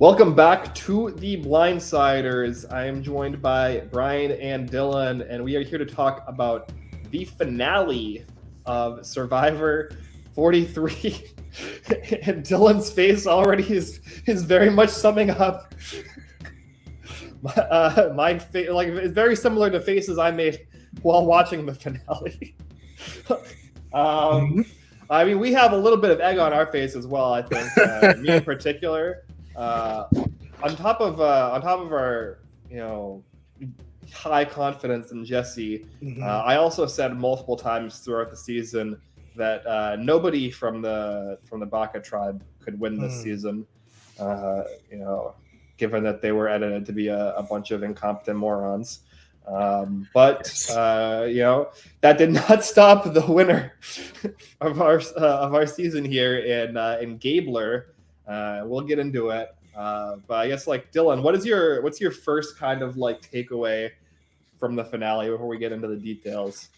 Welcome back to the Blindsiders. I am joined by Brian and Dylan, and we are here to talk about the finale of Survivor 43. And Dylan's face already is very much summing up my face. Like, it's very similar to faces I made while watching the finale. I mean, we have a little bit of egg on our face as well. I think me in particular. On top of our high confidence in Jesse, I also said multiple times throughout the season that nobody from the Baka tribe could win this season. Given that they were edited to be a bunch of incompetent morons. But that did not stop the winner of our season here in Gabler. We'll get into it. But I guess, like, Dylan, what's your first kind of like takeaway from the finale before we get into the details?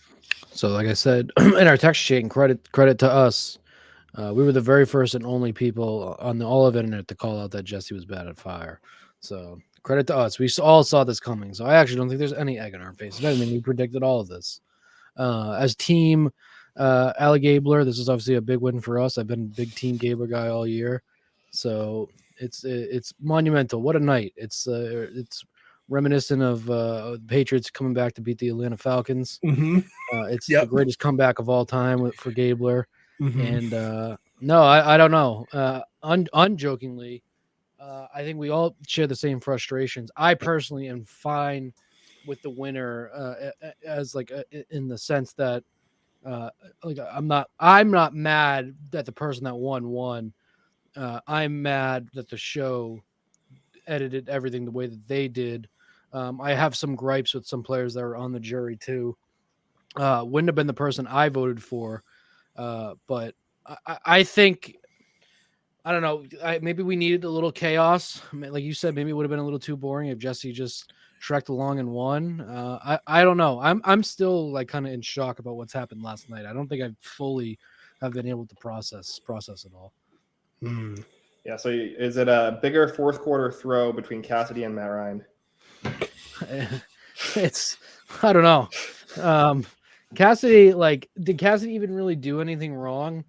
So, like I said in our text chain, credit to us. We were the very first and only people on all of internet to call out that Jesse was bad at fire. So credit to us. We all saw this coming. So I actually don't think there's any egg in our face. I mean, we predicted all of this. As team Allie Gabler, this is obviously a big win for us. I've been a big team Gabler guy all year. So it's monumental. What a night. It's reminiscent of the Patriots coming back to beat the Atlanta Falcons. It's the greatest comeback of all time for Gabler. And no, I don't know. Unjokingly, I think we all share the same frustrations. I personally am fine with the winner as like in the sense that like I'm not mad that the person that won. I'm mad that the show edited everything the way that they did. I have some gripes with some players that are on the jury too. Wouldn't have been the person I voted for, but I think, I don't know. Maybe we needed a little chaos. I mean, like you said, maybe it would have been a little too boring if Jesse just trekked along and won. I don't know. I'm still like kind of in shock about what's happened last night. I don't think I fully have been able to process it all. Yeah. So is it a bigger fourth quarter throw between Cassidy and Matt Ryan? I don't know. Cassidy, like, did Cassidy even really do anything wrong?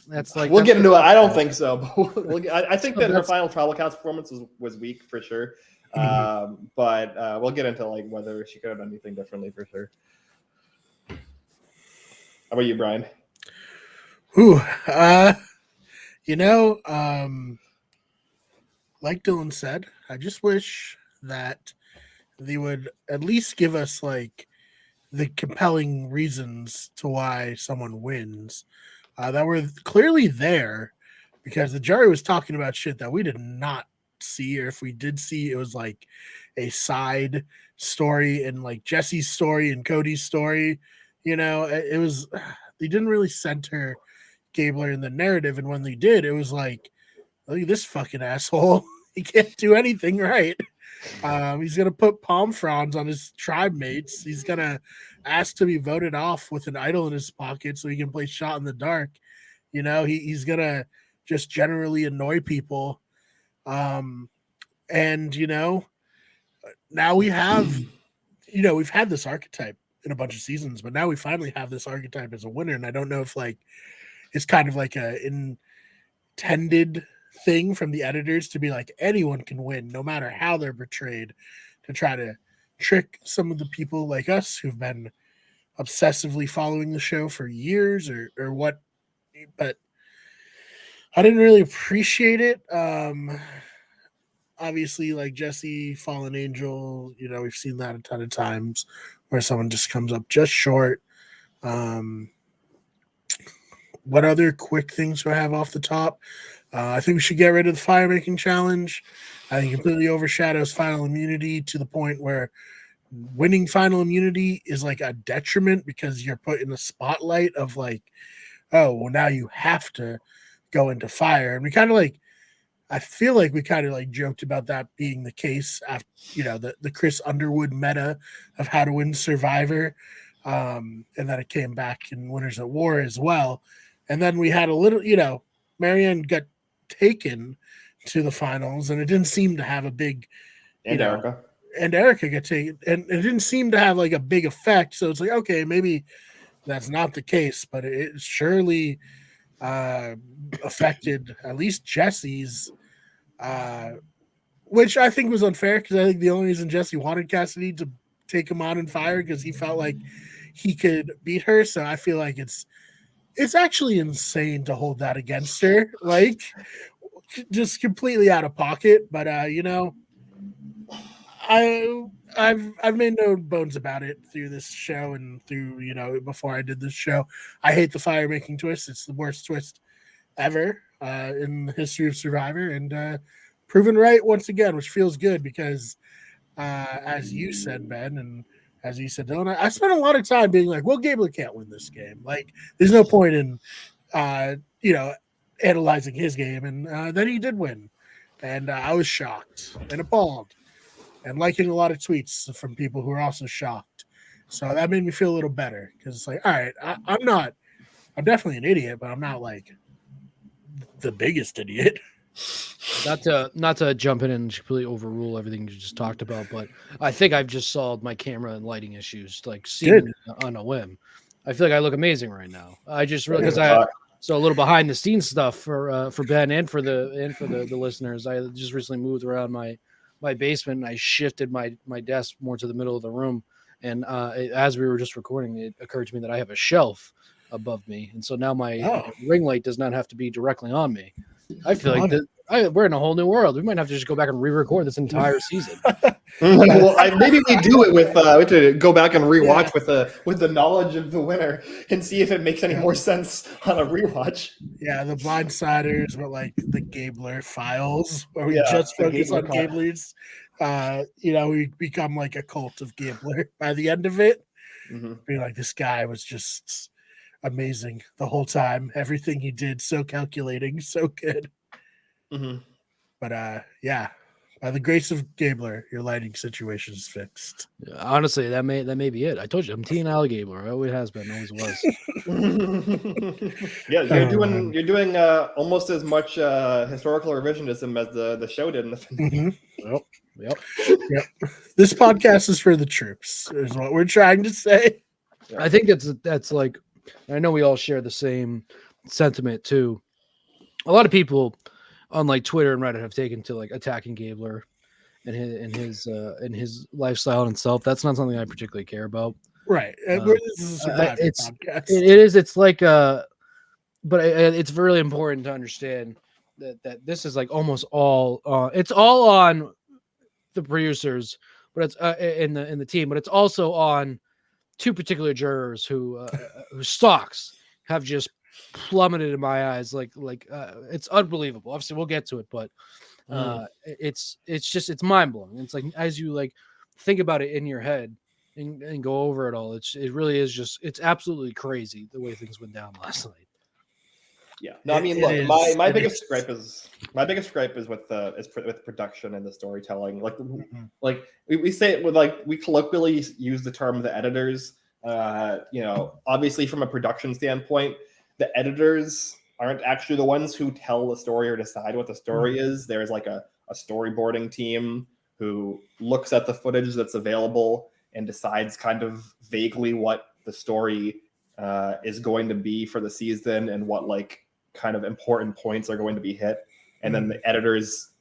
That's like, we'll get into it. I don't think so. But I think that her final Tribal Council performance was weak for sure. But we'll get into like whether she could have done anything differently for sure. How about you, Brian? Like Dylan said, I just wish that they would at least give us like the compelling reasons to why someone wins that were clearly there, because the jury was talking about shit that we did not see, or if we did see, it was like a side story and like Jesse's story and Cody's story. It was, they didn't really center Gabler in the narrative, and when they did, it was like, look at this fucking asshole. He can't do anything right. He's going to put palm fronds on his tribe mates. He's going to ask to be voted off with an idol in his pocket so he can play shot in the dark. He's going to just generally annoy people. And, now we have, we've had this archetype in a bunch of seasons, but now we finally have this archetype as a winner. And I don't know if like, it's kind of like a intended thing from the editors to be like, anyone can win no matter how they're portrayed, to try to trick some of the people like us who've been obsessively following the show for years or what. But I didn't really appreciate it. Obviously, like Jesse, Fallen Angel, we've seen that a ton of times where someone just comes up just short. What other quick things do I have off the top? I think we should get rid of the fire making challenge. I think it completely overshadows final immunity to the point where winning final immunity is like a detriment because you're put in the spotlight of like, oh, well, now you have to go into fire. And we kind of like, I feel like we kind of like joked about that being the case after, the Chris Underwood meta of how to win Survivor. And then it came back in Winners at War as well. And then we had a little, Marianne got taken to the finals, and it didn't seem to have a big, And Erica. And Erica got taken, and it didn't seem to have like a big effect. So it's like, okay, maybe that's not the case, but it surely affected at least Jesse's, which I think was unfair because I think the only reason Jesse wanted Cassidy to take him on and fire because he felt like he could beat her. So I feel like it's actually insane to hold that against her, like just completely out of pocket. But I've made no bones about it through this show and through before I did this show. I hate the fire making twist. It's the worst twist ever in the history of Survivor, and proven right once again, which feels good because as you said, Ben, and as you said, Dylan, I spent a lot of time being like, well, Gabler can't win this game. Like, there's no point in analyzing his game, and then he did win, and I was shocked and appalled, and liking a lot of tweets from people who are also shocked. So that made me feel a little better because it's like, all right, I'm definitely an idiot, but I'm not like the biggest idiot. Not to jump in and completely overrule everything you just talked about, but I think I've just solved my camera and lighting issues, like seeing on a whim. I feel like I look amazing right now. I just really because so a little behind the scenes stuff for Ben and for the listeners. I just recently moved around my basement and I shifted my desk more to the middle of the room. And as we were just recording, it occurred to me that I have a shelf above me, and so now my ring light does not have to be directly on me. I feel like we're in a whole new world. We might have to just go back and re-record this entire season. Well, maybe we do it with we have to go back and rewatch with the knowledge of the winner and see if it makes any more sense on a rewatch. Yeah, the Blindsiders, but like the Gabler files, where we just focus on Gabler's. We become like a cult of Gabler by the end of it. Mm-hmm. Being like, this guy was just amazing the whole time. Everything he did, so calculating, so good. Mm-hmm. But by the grace of Gabler, your lighting situation is fixed. Honestly, that may be it. I told you, I'm Team Al Gabler. It always has been, always was. Yeah, you're doing almost as much historical revisionism as the show did in the finale. Mm-hmm. Yep. This podcast is for the troops, is what we're trying to say. I think that's like, I know we all share the same sentiment too. A lot of people on like Twitter and Reddit have taken to like attacking Gabler and his lifestyle and self. That's not something I particularly care about. Right. This is a podcast. It is. It's like but it's really important to understand that this is like almost all it's all on the producers, but it's in the team, but it's also on two particular jurors whose stocks have just plummeted in my eyes. Like it's unbelievable. Obviously, we'll get to it, but it's mind blowing. It's like as you like think about it in your head and go over it all. It really is just it's absolutely crazy the way things went down last night. Yeah. No, I mean, look, my biggest gripe is with production and the storytelling. Like we say it with we colloquially use the term the editors. Obviously from a production standpoint, the editors aren't actually the ones who tell the story or decide what the story is. There's like a storyboarding team who looks at the footage that's available and decides kind of vaguely what the story is going to be for the season and what like kind of important points are going to be hit. And then the editors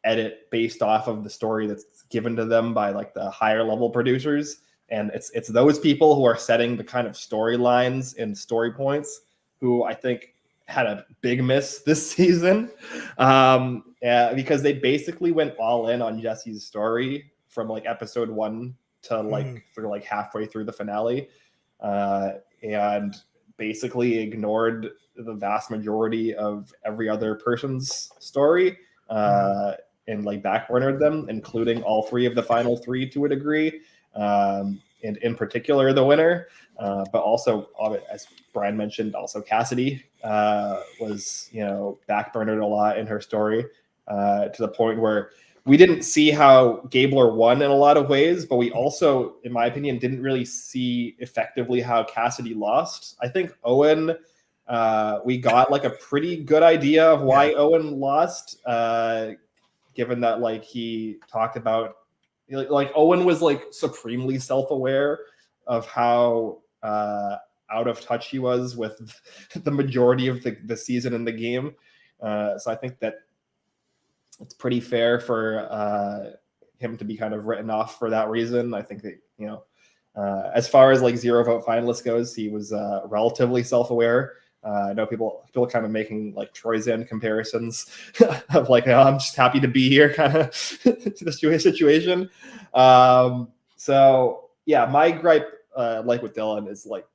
edit based off of the story that's given to them by like the higher level producers. And it's those people who are setting the kind of storylines and story points who I think had a big miss this season because they basically went all in on Jesse's story from like episode 1 to like through like halfway through the finale and basically ignored the vast majority of every other person's story and like backburnered them, including all 3 of the final 3 to a degree. And in particular, the winner, but also, as Brian mentioned, also Cassidy was, backburnered a lot in her story to the point where we didn't see how Gabler won in a lot of ways, but we also, in my opinion, didn't really see effectively how Cassidy lost. I think Owen we got like a pretty good idea of why Owen lost, given that like he talked about like Owen was like supremely self-aware of how out of touch he was with the majority of the season and the game. So I think that it's pretty fair for him to be kind of written off for that reason. I think that, you know, as far as like 0 vote finalist goes, he was relatively self-aware. I know people kind of making like Troy's End comparisons of like, oh, I'm just happy to be here kind of to the situation. So yeah, my gripe, like with Dylan, is like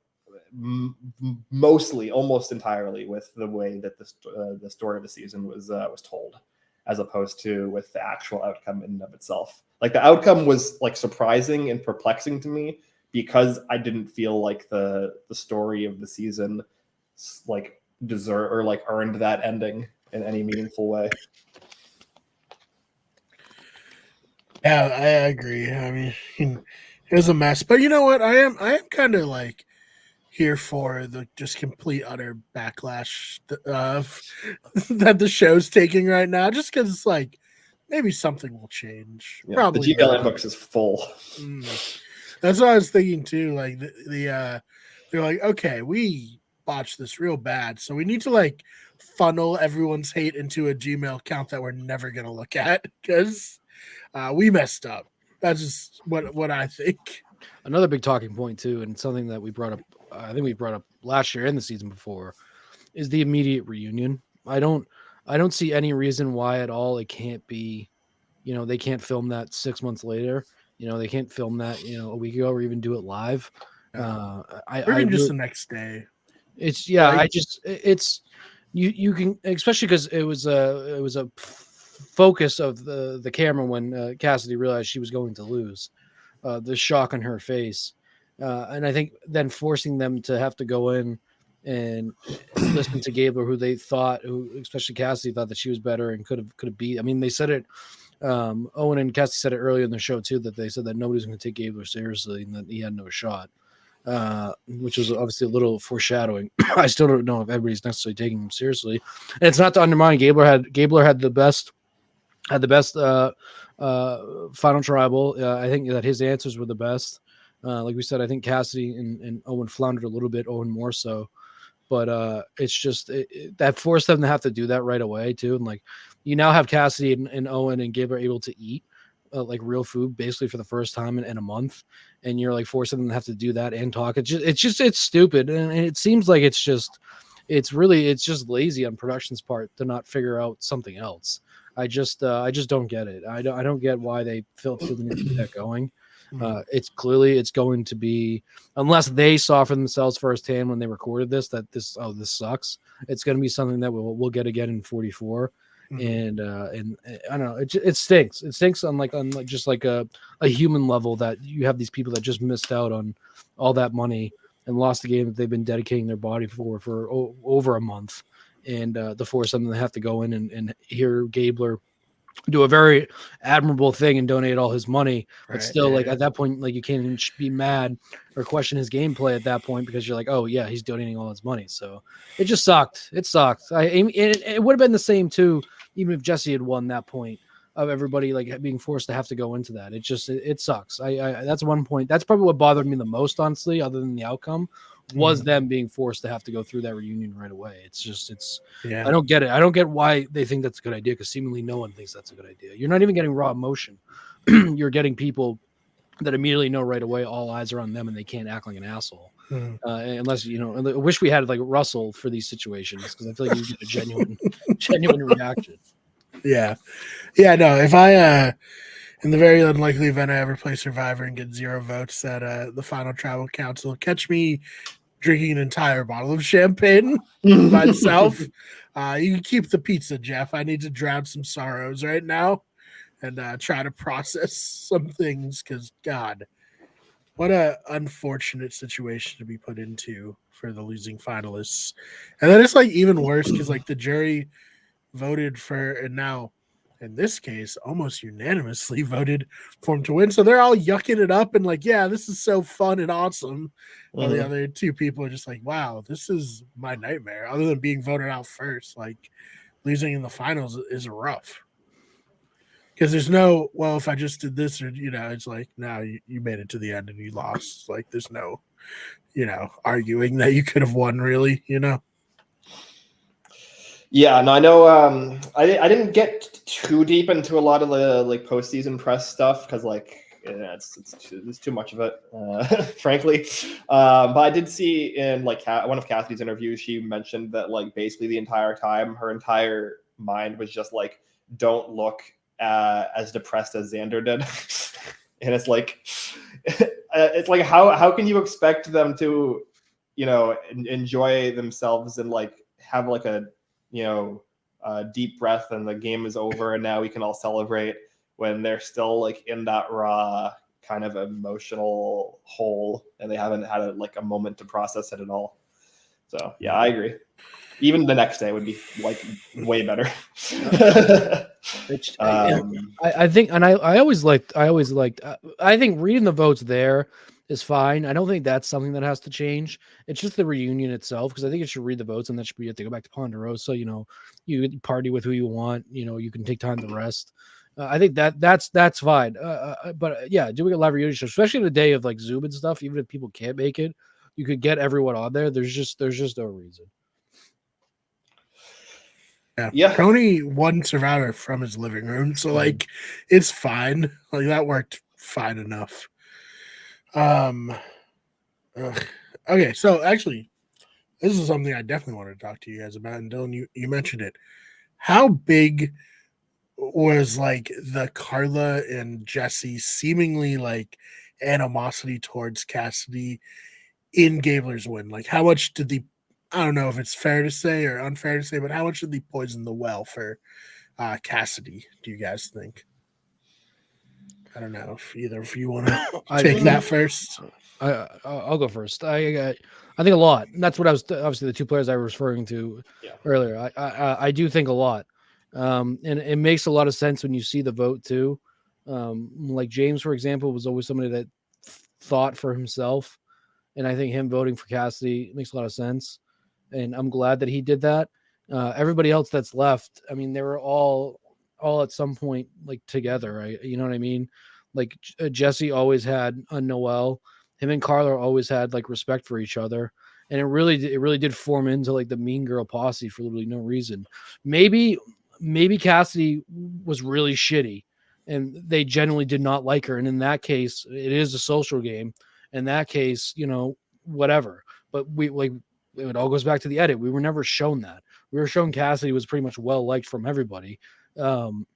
mostly, almost entirely, with the way that the story of the season was told, as opposed to with the actual outcome in and of itself. Like the outcome was like surprising and perplexing to me because I didn't feel like the story of the season like deserve or like earned that ending in any meaningful way. Yeah, I agree. I mean, it was a mess, but you know what? I am kind of like here for the just complete utter backlash that the show's taking right now, just because it's like maybe something will change. Yeah, Probably the Gmail not. inbox is full. That's what I was thinking too. Like they're like, okay, we botched this real bad, so we need to like funnel everyone's hate into a Gmail account that we're never gonna look at because we messed up. That's just what I think. Another big talking point too, and something that we brought up, I think we brought up last year and the season before, is the immediate reunion. I don't see any reason why at all it can't be, you know, they can't film that 6 months later. You know, they can't film that, you know, a week ago or even do it live. Or even just the next day. It's it's you can, especially because it was a focus of the camera when Cassidy realized she was going to lose. The shock on her face, and I think then forcing them to have to go in and listen to Gabler, who especially Cassidy thought that she was better and could have beat. I mean, they said it. Owen and Cassidy said it earlier in the show too, that they said that nobody's going to take Gabler seriously and that he had no shot, which was obviously a little foreshadowing. I still don't know if everybody's necessarily taking him seriously, and it's not to undermine Gabler had the best final tribal. I think that his answers were the best. Like we said, I think Cassidy and Owen floundered a little bit, Owen more so. But it's just that forced them to have to do that right away too. And like you now have Cassidy and Owen and Gabe are able to eat like real food basically for the first time in a month, and you're like forcing them to have to do that and talk. It's stupid, and it seems like it's just lazy on production's part to not figure out something else. I just don't get it. I don't get why they felt the need to keep that going. It's going to be, unless they saw for themselves firsthand when they recorded this that this sucks. It's going to be something that we'll get again in 44, and I don't know. It stinks. It stinks on just like a human level that you have these people that just missed out on all that money and lost the game that they've been dedicating their body for over a month, and to force them to have to go in and hear Gabler do a very admirable thing and donate all his money, but still, like at that point, like you can't even be mad or question his gameplay at that point because you're like, oh yeah, he's donating all his money. So it just sucked. It sucked. It would have been the same too, even if Jesse had won that point of everybody like being forced to have to go into that. It sucks. I that's one point. That's probably what bothered me the most, honestly, other than the outcome, was them being forced to have to go through that reunion right away. I don't get it. I don't get why they think that's a good idea, because seemingly no one thinks that's a good idea. You're not even getting raw emotion. You're getting people that immediately know right away all eyes are on them and they can't act like an asshole. Unless, you know, I wish we had like Russell for these situations, because I feel like you get a genuine reaction. Yeah. No, if I in the very unlikely event I ever play Survivor and get 0 votes at the final tribal council, catch me drinking an entire bottle of champagne by myself. You can keep the pizza, Jeff. I need to drown some sorrows right now and try to process some things, because God, what a unfortunate situation to be put into for the losing finalists. And then it's like even worse because like the jury voted for, and now in this case, almost unanimously voted for him to win. So they're all yucking it up and like, yeah, this is so fun and awesome. While the other two people are just like, wow, this is my nightmare. Other than being voted out first, like losing in the finals is rough. Because there's no, well, if I just did this or, it's like, no, you made it to the end and you lost. Like there's no, arguing that you could have won really, Yeah, no, I know. I didn't get too deep into a lot of the like postseason press stuff because it's too much of it, frankly. But I did see in like one of Cassidy's interviews, she mentioned that like basically the entire time, her entire mind was just like, don't look as depressed as Xander did, and it's like, how can you expect them to, enjoy themselves and like have like a deep breath and the game is over and now we can all celebrate when they're still like in that raw kind of emotional hole and they haven't had a moment to process it at all. So yeah, I agree. Even the next day would be like way better. I think, and I always liked. I think reading the votes there is fine. I don't think that's something that has to change. It's just the reunion itself, because I think it should read the votes, and that should be it. To go back to Ponderosa, you party with who you want. You can take time to rest. I think that's fine. But yeah, doing a live reunion show, especially in a day of like Zoom and stuff, even if people can't make it, you could get everyone on there. There's just no reason. Yeah. Tony won Survivor from his living room, so like it's fine. Like that worked fine enough. Okay, so actually, this is something I definitely wanted to talk to you guys about. And Dylan, you mentioned it. How big was like the Carla and Jesse seemingly like animosity towards Cassidy in Gabler's win? Like, how much did the I don't know if it's fair to say or unfair to say, but how much did they poison the well for Cassidy, do you guys think? I don't know if either of you want to take that first. I'll go first. I think a lot. And that's what I was obviously the two players I was referring to earlier. I do think a lot, and it makes a lot of sense when you see the vote too. Like James, for example, was always somebody that thought for himself, and I think him voting for Cassidy makes a lot of sense. And I'm glad that he did that. Everybody else that's left, I mean, they were all at some point like together, right? You know what I mean? Like Jesse always had a Noel. Him and Carla always had like respect for each other, and it really did form into like the mean girl posse for literally no reason. Maybe Cassidy was really shitty, and they genuinely did not like her. And in that case, it is a social game. In that case, whatever. But it all goes back to the edit. We were never shown that. We were shown Cassidy was pretty much well liked from everybody. And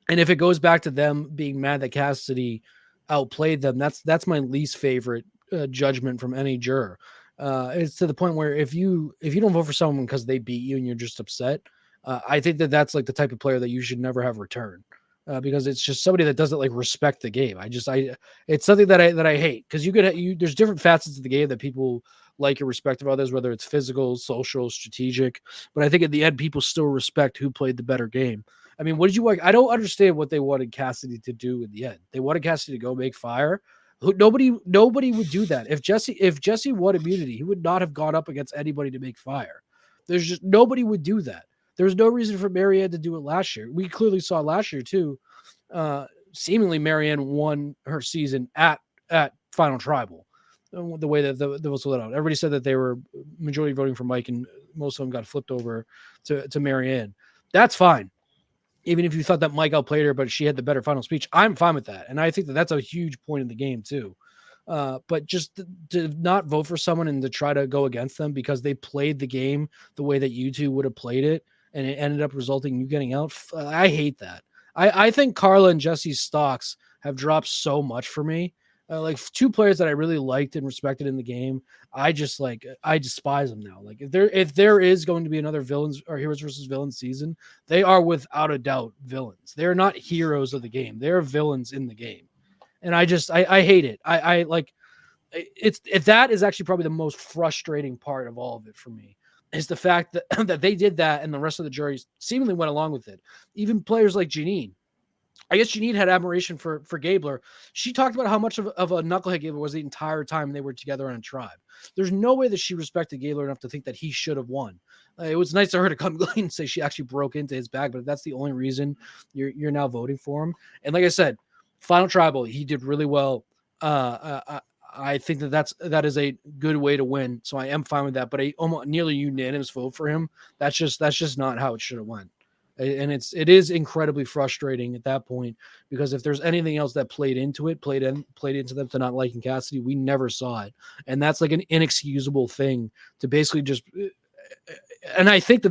if it goes back to them being mad that Cassidy outplayed them, that's my least favorite judgment from any juror. It's to the point where if you don't vote for someone because they beat you and you're just upset, I think that's like the type of player that you should never have return. Because it's just somebody that doesn't like respect the game. It's something that I hate, because there's different facets of the game that people like irrespective of others, whether it's physical, social, strategic. But I think at the end, people still respect who played the better game. I mean, what did you like? I don't understand what they wanted Cassidy to do in the end. They wanted Cassidy to go make fire. Nobody would do that. If Jesse won immunity, he would not have gone up against anybody to make fire. There's just nobody would do that. There's no reason for Marianne to do it last year. We clearly saw last year too. Seemingly Marianne won her season at Final Tribal. The way that the was let out. Everybody said that they were majority voting for Mike, and most of them got flipped over to Marianne. That's fine. Even if you thought that Mike outplayed her, but she had the better final speech, I'm fine with that. And I think that that's a huge point in the game too. But just to not vote for someone and to try to go against them because they played the game the way that you two would have played it, and it ended up resulting in you getting out. I hate that. I think Carla and Jesse's stocks have dropped so much for me. Like two players that I really liked and respected in the game, I despise them now. Like if there is going to be another villains or heroes versus villains season, they are without a doubt villains. They're not heroes of the game. They're villains in the game. And I hate it. I like that is actually probably the most frustrating part of all of it for me, is the fact that, that they did that and the rest of the jury seemingly went along with it. Even players like Janine. I guess Janine had admiration for Gabler. She talked about how much of a knucklehead Gabler was the entire time they were together on a tribe. There's no way that she respected Gabler enough to think that he should have won. It was nice of her to come clean and say she actually broke into his bag, but if that's the only reason you're now voting for him. And like I said, final tribal, he did really well. I think that is a good way to win. So I am fine with that, but a almost nearly unanimous vote for him. That's just not how it should have went. And it is incredibly frustrating at that point, because if there's anything else that played into them to not liking Cassidy, we never saw it. And that's like an inexcusable thing to basically just, and I think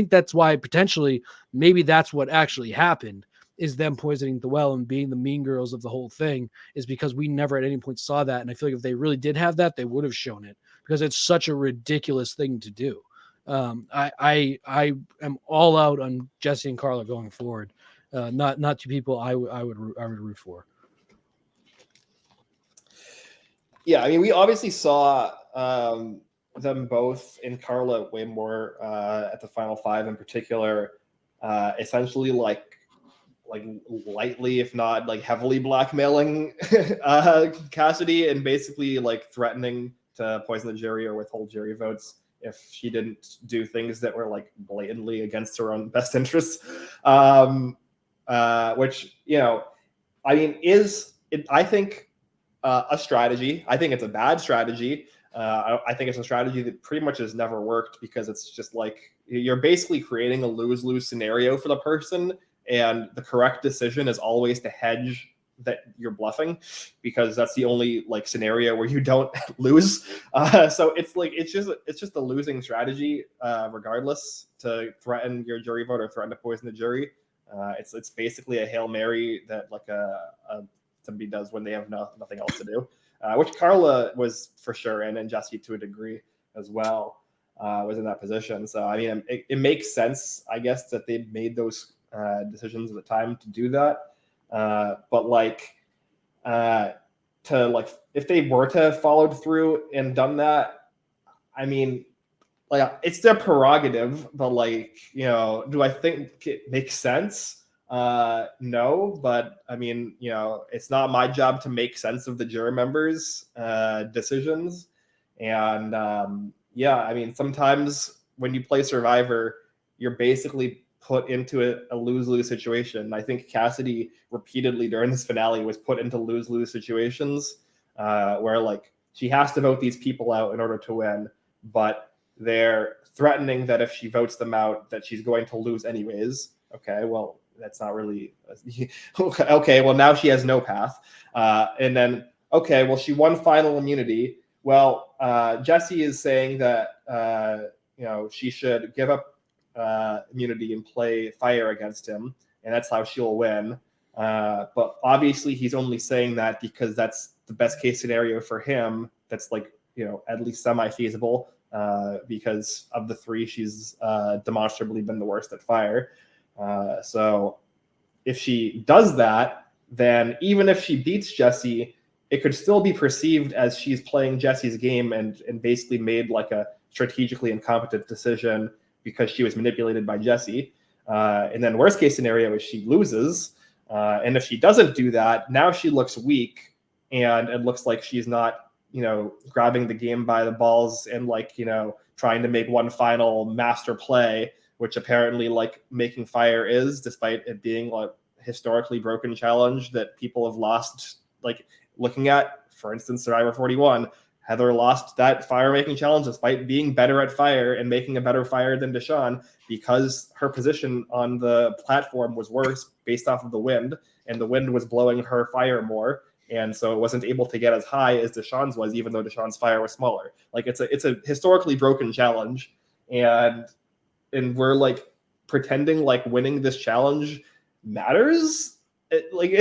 that's why potentially maybe that's what actually happened, is them poisoning the well and being the mean girls of the whole thing, is because we never at any point saw that. And I feel like if they really did have that, they would have shown it, because it's such a ridiculous thing to do. I am all out on Jesse and Carla going forward. Not two people I would root for. Yeah, I mean, we obviously saw them both in Carla way more at the final five in particular, essentially like lightly, if not like heavily blackmailing Cassidy, and basically like threatening to poison the jury or withhold jury votes if she didn't do things that were like blatantly against her own best interests. Which, you know, I mean, I think a strategy. I think it's a bad strategy. I think it's a strategy that pretty much has never worked, because it's just like you're basically creating a lose-lose scenario for the person, and the correct decision is always to hedge that you're bluffing, because that's the only like scenario where you don't lose. So it's just a losing strategy, regardless, to threaten your jury vote or threaten to poison the jury. It's basically a Hail Mary that like somebody does when they have nothing else to do, which Carla was for sure, and Jesse to a degree as well was in that position. So I mean, it makes sense, I guess, that they made those decisions at the time to do that. But like, to like, if they were to have followed through and done that, I mean, like, it's their prerogative, but like, you know, do I think it makes sense? No, but I mean, you know, it's not my job to make sense of the jury members' decisions. And yeah, I mean, sometimes when you play Survivor, you're basically put into a lose-lose situation. I think Cassidy repeatedly during this finale was put into lose-lose situations where like she has to vote these people out in order to win, but they're threatening that if she votes them out that she's going to lose anyways. Okay, well, that's not really okay, well, now she has no path. And then, okay, well, she won final immunity. Well, Jesse is saying that you know, she should give up immunity and play fire against him, and that's how she'll win. But obviously he's only saying that because that's the best case scenario for him. That's like, you know, at least semi-feasible, because of the three, she's demonstrably been the worst at fire. So if she does that, then even if she beats Jesse, it could still be perceived as she's playing Jesse's game and basically made like a strategically incompetent decision because she was manipulated by Jesse. And then worst case scenario is she loses. And if she doesn't do that, now she looks weak, and it looks like she's not, you know, grabbing the game by the balls and like, you know, trying to make one final master play, which apparently like making fire is, despite it being like historically broken challenge that people have lost. Like looking at, for instance, Survivor 41, Heather lost that fire making challenge despite being better at fire and making a better fire than Deshawn, because her position on the platform was worse based off of the wind, and the wind was blowing her fire more. And so it wasn't able to get as high as Deshawn's was, even though Deshawn's fire was smaller. Like it's a historically broken challenge. And we're like pretending like winning this challenge matters. Like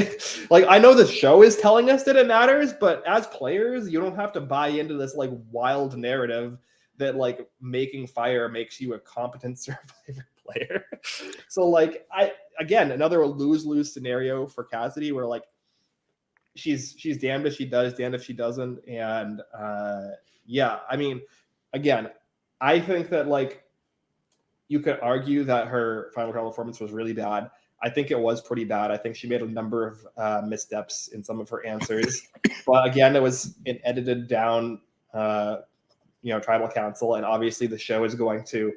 I know the show is telling us that it matters, but as players, you don't have to buy into this like wild narrative that like making fire makes you a competent Survivor player. So like again, another lose-lose scenario for Cassidy, where like she's damned if she does, damned if she doesn't. And yeah, I mean, again, I think that like you could argue that her final trial performance was really bad. I think it was pretty bad. I think she made a number of missteps in some of her answers. But again, it was an edited down, tribal council. And obviously the show is going to,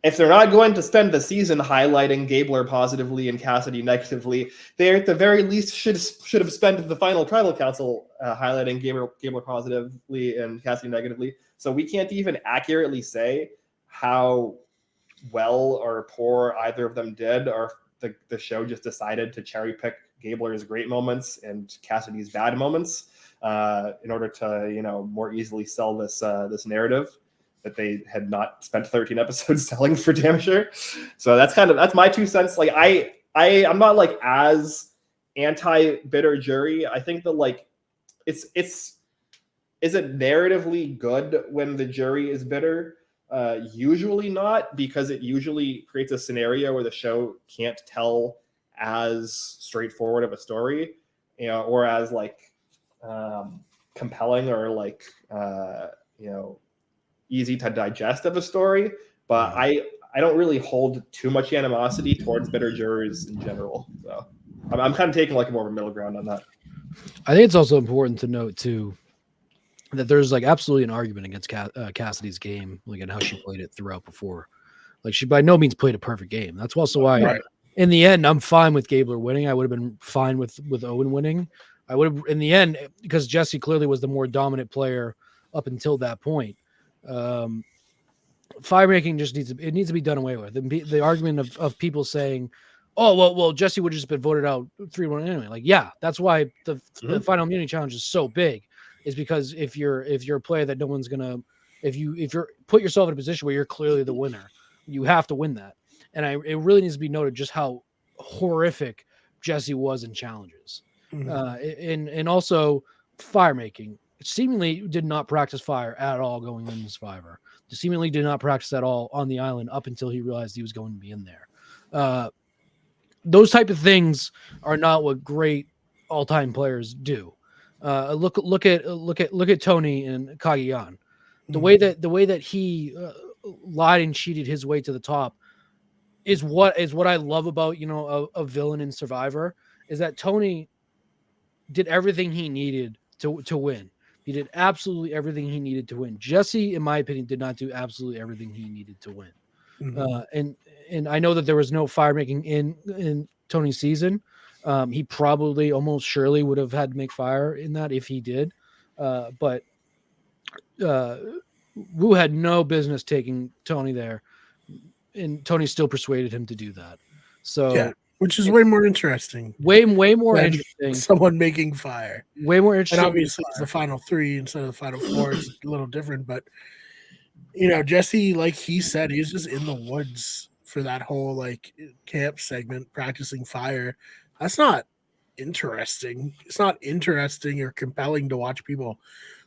if they're not going to spend the season highlighting Gabler positively and Cassidy negatively, they at the very least should have spent the final tribal council highlighting Gabler positively and Cassidy negatively. So we can't even accurately say how well or poor either of them did, or the show just decided to cherry pick Gabler's great moments and Cassidy's bad moments in order to more easily sell this narrative that they had not spent 13 episodes selling for damn sure. So that's my 2 cents. Like I'm not like as anti bitter jury. I think that like is it narratively good when the jury is bitter? Usually not, because it usually creates a scenario where the show can't tell as straightforward of a story, or as like compelling or like easy to digest of a story. But I don't really hold too much animosity towards bitter jurors in general. So I'm kind of taking like more of a middle ground on that. I think it's also important to note too that there's like absolutely an argument against Cassidy's game, like, and how she played it throughout before. Like, she by no means played a perfect game. That's also why in the end, I'm fine with Gabler winning. I would have been fine with Owen winning. I would have in the end, because Jesse clearly was the more dominant player up until that point. Fire making just needs to be done away with. The argument of people saying, oh, well, Jesse would have just been voted out 3-1 anyway. Like, yeah, that's why the final immunity challenge is so big, is because if you're a player that no one's gonna, if you're put yourself in a position where you're clearly the winner, you have to win that. And it really needs to be noted just how horrific Jesse was in challenges. And also fire making. Seemingly did not practice fire at all going into Survivor. Seemingly did not practice at all on the island up until he realized he was going to be in there. Those type of things are not what great all-time players do. Look at Tony and Kagiyan. The way that he lied and cheated his way to the top is what I love about a villain in Survivor, is that Tony did everything he needed to win. He did absolutely everything he needed to win. Jesse, in my opinion, did not do absolutely everything he needed to win. And I know that there was no fire making in Tony's season. He probably almost surely would have had to make fire in that if he did. But Wu had no business taking Tony there, and Tony still persuaded him to do that. So yeah, which is way more interesting. Way more interesting. Someone making fire. Way more interesting. And obviously it's the final 3 instead of the final 4. It's a little different, but Jesse, like he said, he's just in the woods for that whole like camp segment practicing fire. That's not interesting. It's not interesting or compelling to watch people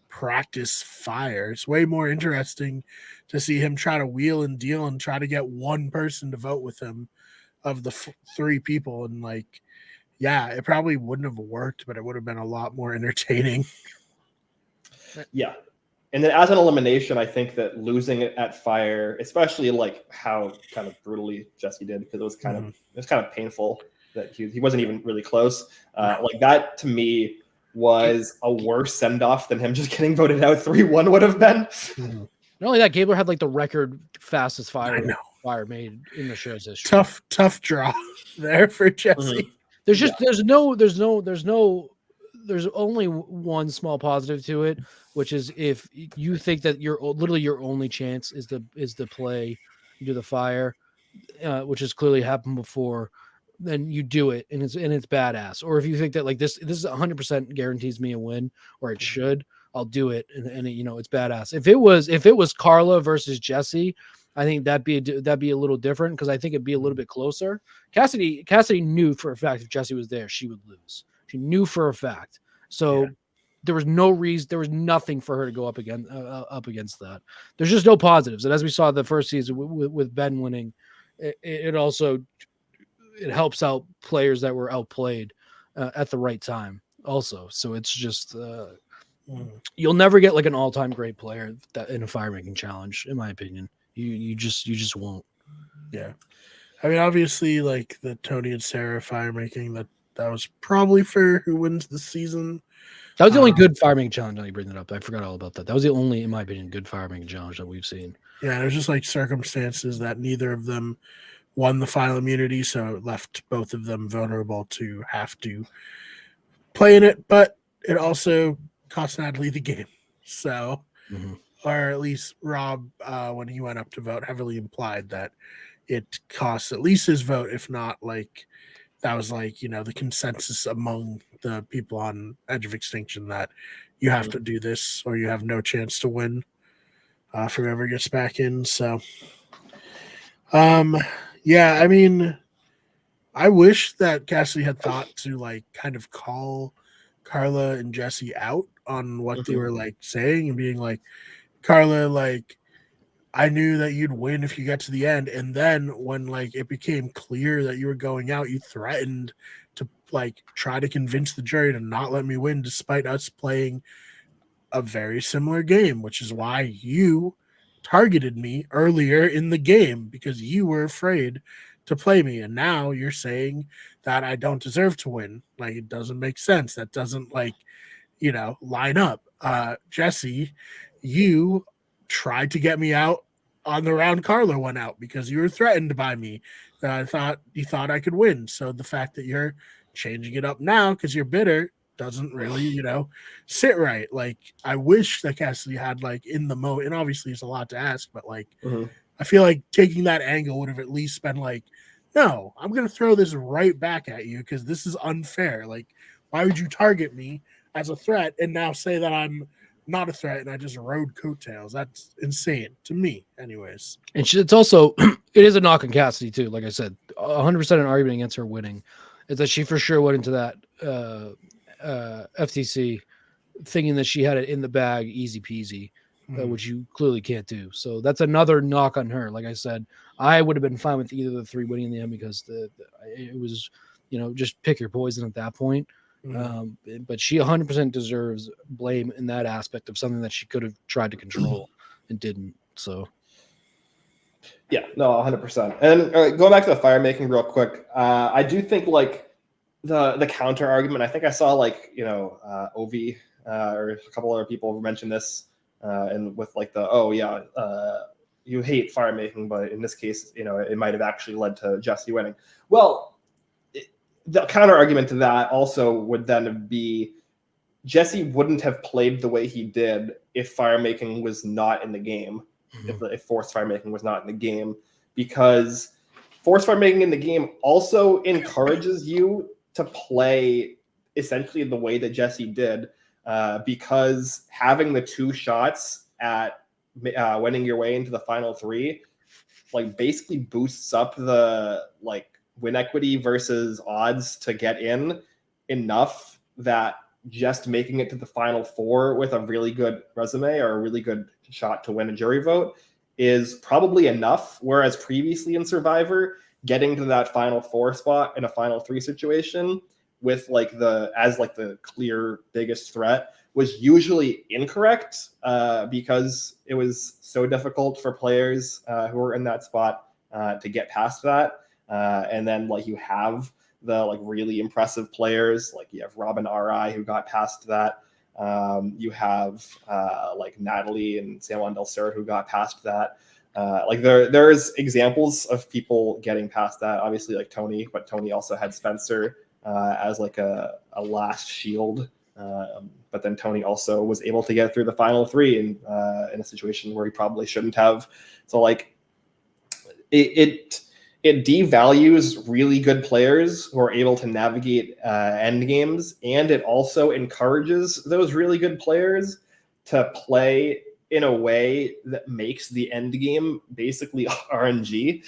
practice fire. It's way more interesting to see him try to wheel and deal and try to get one person to vote with him of the 3 people. And like, yeah, it probably wouldn't have worked, but it would have been a lot more entertaining. Yeah. And then as an elimination, I think that losing it at fire, especially like how kind of brutally Jesse did, because it was kind of painful that he wasn't even really close. Like that to me was a worse send-off than him just getting voted out 3-1 would have been. Not only that, Gabler had like the record fastest fire made in the show's history. Tough draw there for Jesse. There's only one small positive to it, which is if you think that your only chance is to play, you do the fire, which has clearly happened before, then you do it and it's badass. Or if you think that like this is 100% guarantees me a win, or it should, I'll do it and it's badass. If it was Carla versus Jesse, I think that'd be a little different, because I think it'd be a little bit closer. Cassidy knew for a fact if Jesse was there, she would lose. She knew for a fact. So there was no reason, there was nothing for her to go up against that. There's just no positives. And as we saw the first season with Ben winning, it also helps out players that were outplayed at the right time also. So it's just you'll never get like an all-time great player that in a fire making challenge, in my opinion. You just won't. Yeah. I mean, obviously, like the Tony and Sarah fire making, that was probably for who wins the season. That was the only good fire making challenge. Now you bring that up. I forgot all about that. That was the only, in my opinion, good fire making challenge that we've seen. Yeah, there's just like circumstances that neither of them won the final immunity, so it left both of them vulnerable to have to play in it, but it also cost Natalie the game. So, or at least Rob, when he went up to vote, heavily implied that it costs at least his vote, if not like that was like, the consensus among the people on Edge of Extinction that you have to do this or you have no chance to win if whoever gets back in. So, yeah, I mean, I wish that Cassidy had thought to like kind of call Carla and Jesse out on what they were like saying and being like, Carla, like, I knew that you'd win if you got to the end. And then when like it became clear that you were going out, you threatened to like try to convince the jury to not let me win, despite us playing a very similar game, which is why you targeted me earlier in the game because you were afraid to play me. And now you're saying that I don't deserve to win. Like, it doesn't make sense. That doesn't like, line up. Jesse, you tried to get me out on the round Carla went out because you were threatened by me. You thought I could win. So the fact that you're changing it up now because you're bitter doesn't really, sit right. Like, I wish that Cassidy had like in the moment, and obviously it's a lot to ask, but like, I feel like taking that angle would have at least been like, no, I'm going to throw this right back at you because this is unfair. Like, why would you target me as a threat and now say that I'm not a threat and I just rode coattails? That's insane to me, anyways. And it's also, it is a knock on Cassidy too. Like I said, 100% an argument against her winning is that she for sure went into that FTC thinking that she had it in the bag, easy peasy, which you clearly can't do. So that's another knock on her. Like I said, I would have been fine with either of the three winning in the end because it was, just pick your poison at that point. But she 100% deserves blame in that aspect of something that she could have tried to control and didn't. So, yeah, no, 100%. And going back to the fire making real quick, I do think like the counter argument. I think I saw like Ovi or a couple other people mention this, and with like you hate fire making, but in this case, it might have actually led to Jesse winning. Well, the counter argument to that also would then be Jesse wouldn't have played the way he did if fire making was not in the game, if forced fire making was not in the game, because forced fire making in the game also encourages you to play essentially the way that Jesse did, because having the two shots at winning your way into the final three, like basically boosts up the like win equity versus odds to get in enough that just making it to the final four with a really good resume or a really good shot to win a jury vote is probably enough. Whereas previously in Survivor, getting to that final four spot in a final three situation with the clear biggest threat was usually incorrect, because it was so difficult for players who were in that spot to get past that. And then like you have the like really impressive players, like you have Robin RI who got past that. You have like Natalie and San Del Sur who got past that. Like there's examples of people getting past that. Obviously like Tony, but Tony also had Spencer as like a last shield. But then Tony also was able to get through the final three in a situation where he probably shouldn't have. So like it devalues really good players who are able to navigate end games, and it also encourages those really good players to play in a way that makes the end game basically RNG.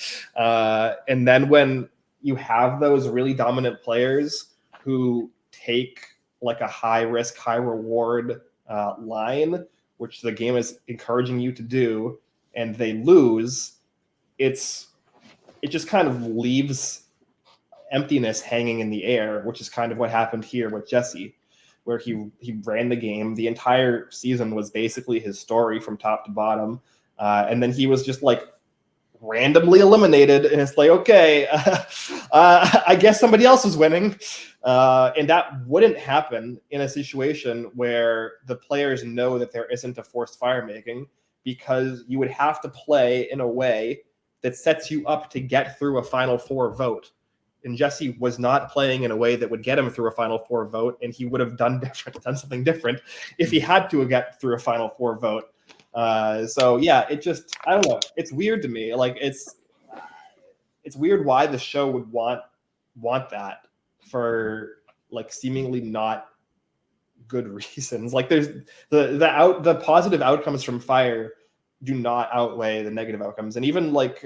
And then when you have those really dominant players who take like a high risk, high reward line, which the game is encouraging you to do, and they lose, it just kind of leaves emptiness hanging in the air, which is kind of what happened here with Jesse, where he ran the game. The entire season was basically his story from top to bottom. and then he was just like randomly eliminated, and it's like, okay, I guess somebody else is winning. And that wouldn't happen in a situation where the players know that there isn't a forced fire making, because you would have to play in a way that sets you up to get through a Final Four vote. And Jesse was not playing in a way that would get him through a Final Four vote, and he would have done something different if he had to get through a Final Four vote. So yeah, it just, I don't know. It's weird to me. Like it's weird why the show would want that for like seemingly not good reasons. Like there's the positive outcomes from fire do not outweigh the negative outcomes. And even like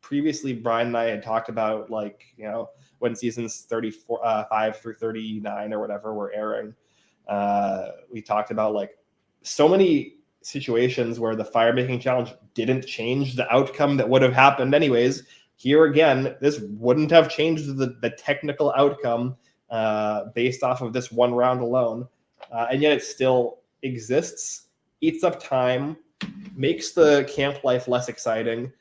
previously Brian and I had talked about, like, you know, when seasons 5 through 39 or whatever were airing, we talked about like so many situations where the fire making challenge didn't change the outcome that would have happened anyways. Here again, this wouldn't have changed the technical outcome based off of this one round alone, and yet it still exists, eats up time, makes the camp life less exciting,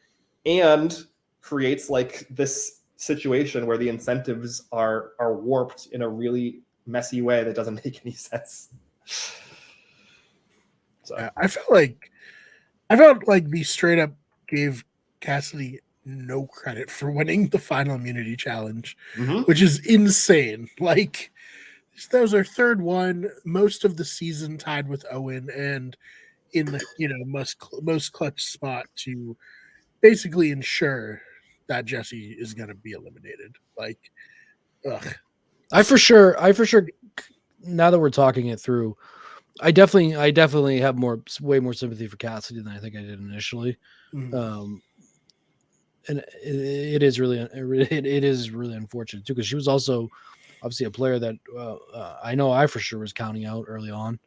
and creates like this situation where the incentives are warped in a really messy way that doesn't make any sense. So yeah, I felt like we straight up gave Cassidy no credit for winning the final immunity challenge, which is insane. Like, that was our third one, most of the season tied with Owen, and in the, you know, most clutch spot to basically ensure that Jesse is going to be eliminated. Like, ugh. I for sure, now that we're talking it through, I definitely have way more sympathy for Cassidy than I think I did initially. And it is really unfortunate too, because she was also obviously a player that I know I for sure was counting out early on,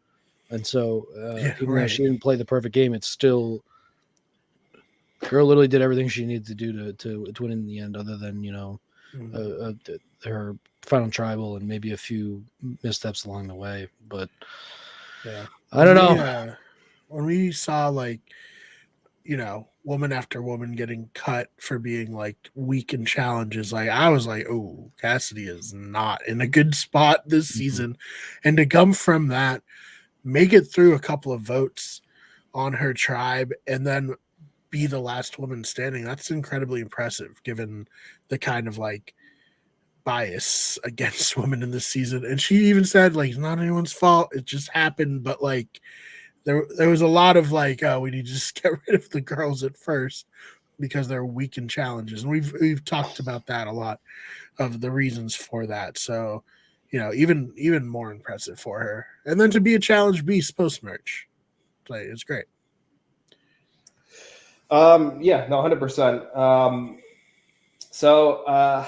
and so even though she didn't play the perfect game, it's still, girl literally did everything she needed to do to win in the end, other than, you know, her final tribal and maybe a few missteps along the way. But yeah, I don't know. When we saw, like, you know, woman after woman getting cut for being like weak in challenges, like, I was like, oh, Cassidy is not in a good spot this season. And to come from that, make it through a couple of votes on her tribe, and then be the last woman standing, that's incredibly impressive given the kind of like bias against women in this season. And she even said, like, it's not anyone's fault, it just happened. But like, there was a lot of like, oh, we need to just get rid of the girls at first because they're weak in challenges, and we've talked about that a lot, of the reasons for that. So, you know, even more impressive for her. And then to be a challenge beast post merch, like, it's great. Yeah, no, 100%. So I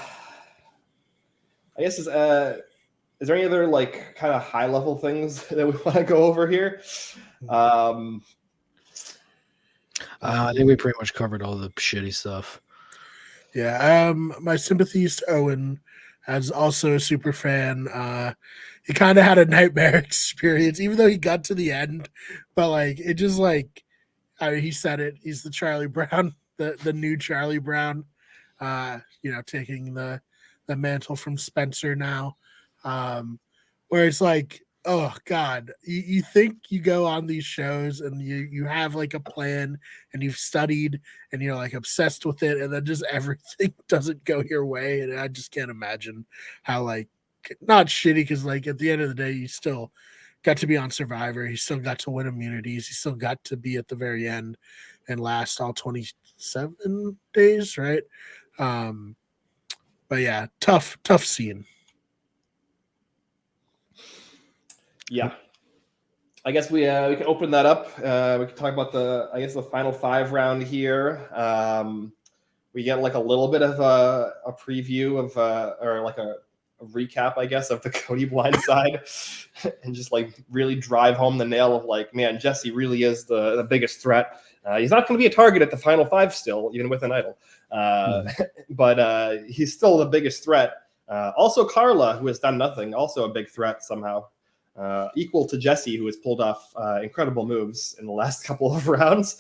guess is there any other like kind of high level things that we want to go over here? I think we pretty much covered all the shitty stuff. Yeah. My sympathies to Owen, as also a super fan. He kind of had a nightmare experience, even though he got to the end. But like, it just like, I mean, he said it. He's the Charlie Brown, the new Charlie Brown. You know, taking the mantle from Spencer now. Where it's like, oh God, you think you go on these shows and you have like a plan and you've studied and you're like obsessed with it, and then just everything doesn't go your way. And I just can't imagine how, like, not shitty, because like at the end of the day, you still got to be on Survivor. He still got to win immunities. He still got to be at the very end and last all 27 days, right? But yeah, tough scene. Yeah, I guess we can open that up. We can talk about the final 5 round here. We get like a little bit of a preview of or like a recap, I guess, of the Cody Blindside, and just like really drive home the nail of like, man, Jesse really is the biggest threat. He's not going to be a target at the final 5 still, even with an idol, but he's still the biggest threat. Also, Carla, who has done nothing, also a big threat somehow. equal to Jesse, who has pulled off incredible moves in the last couple of rounds.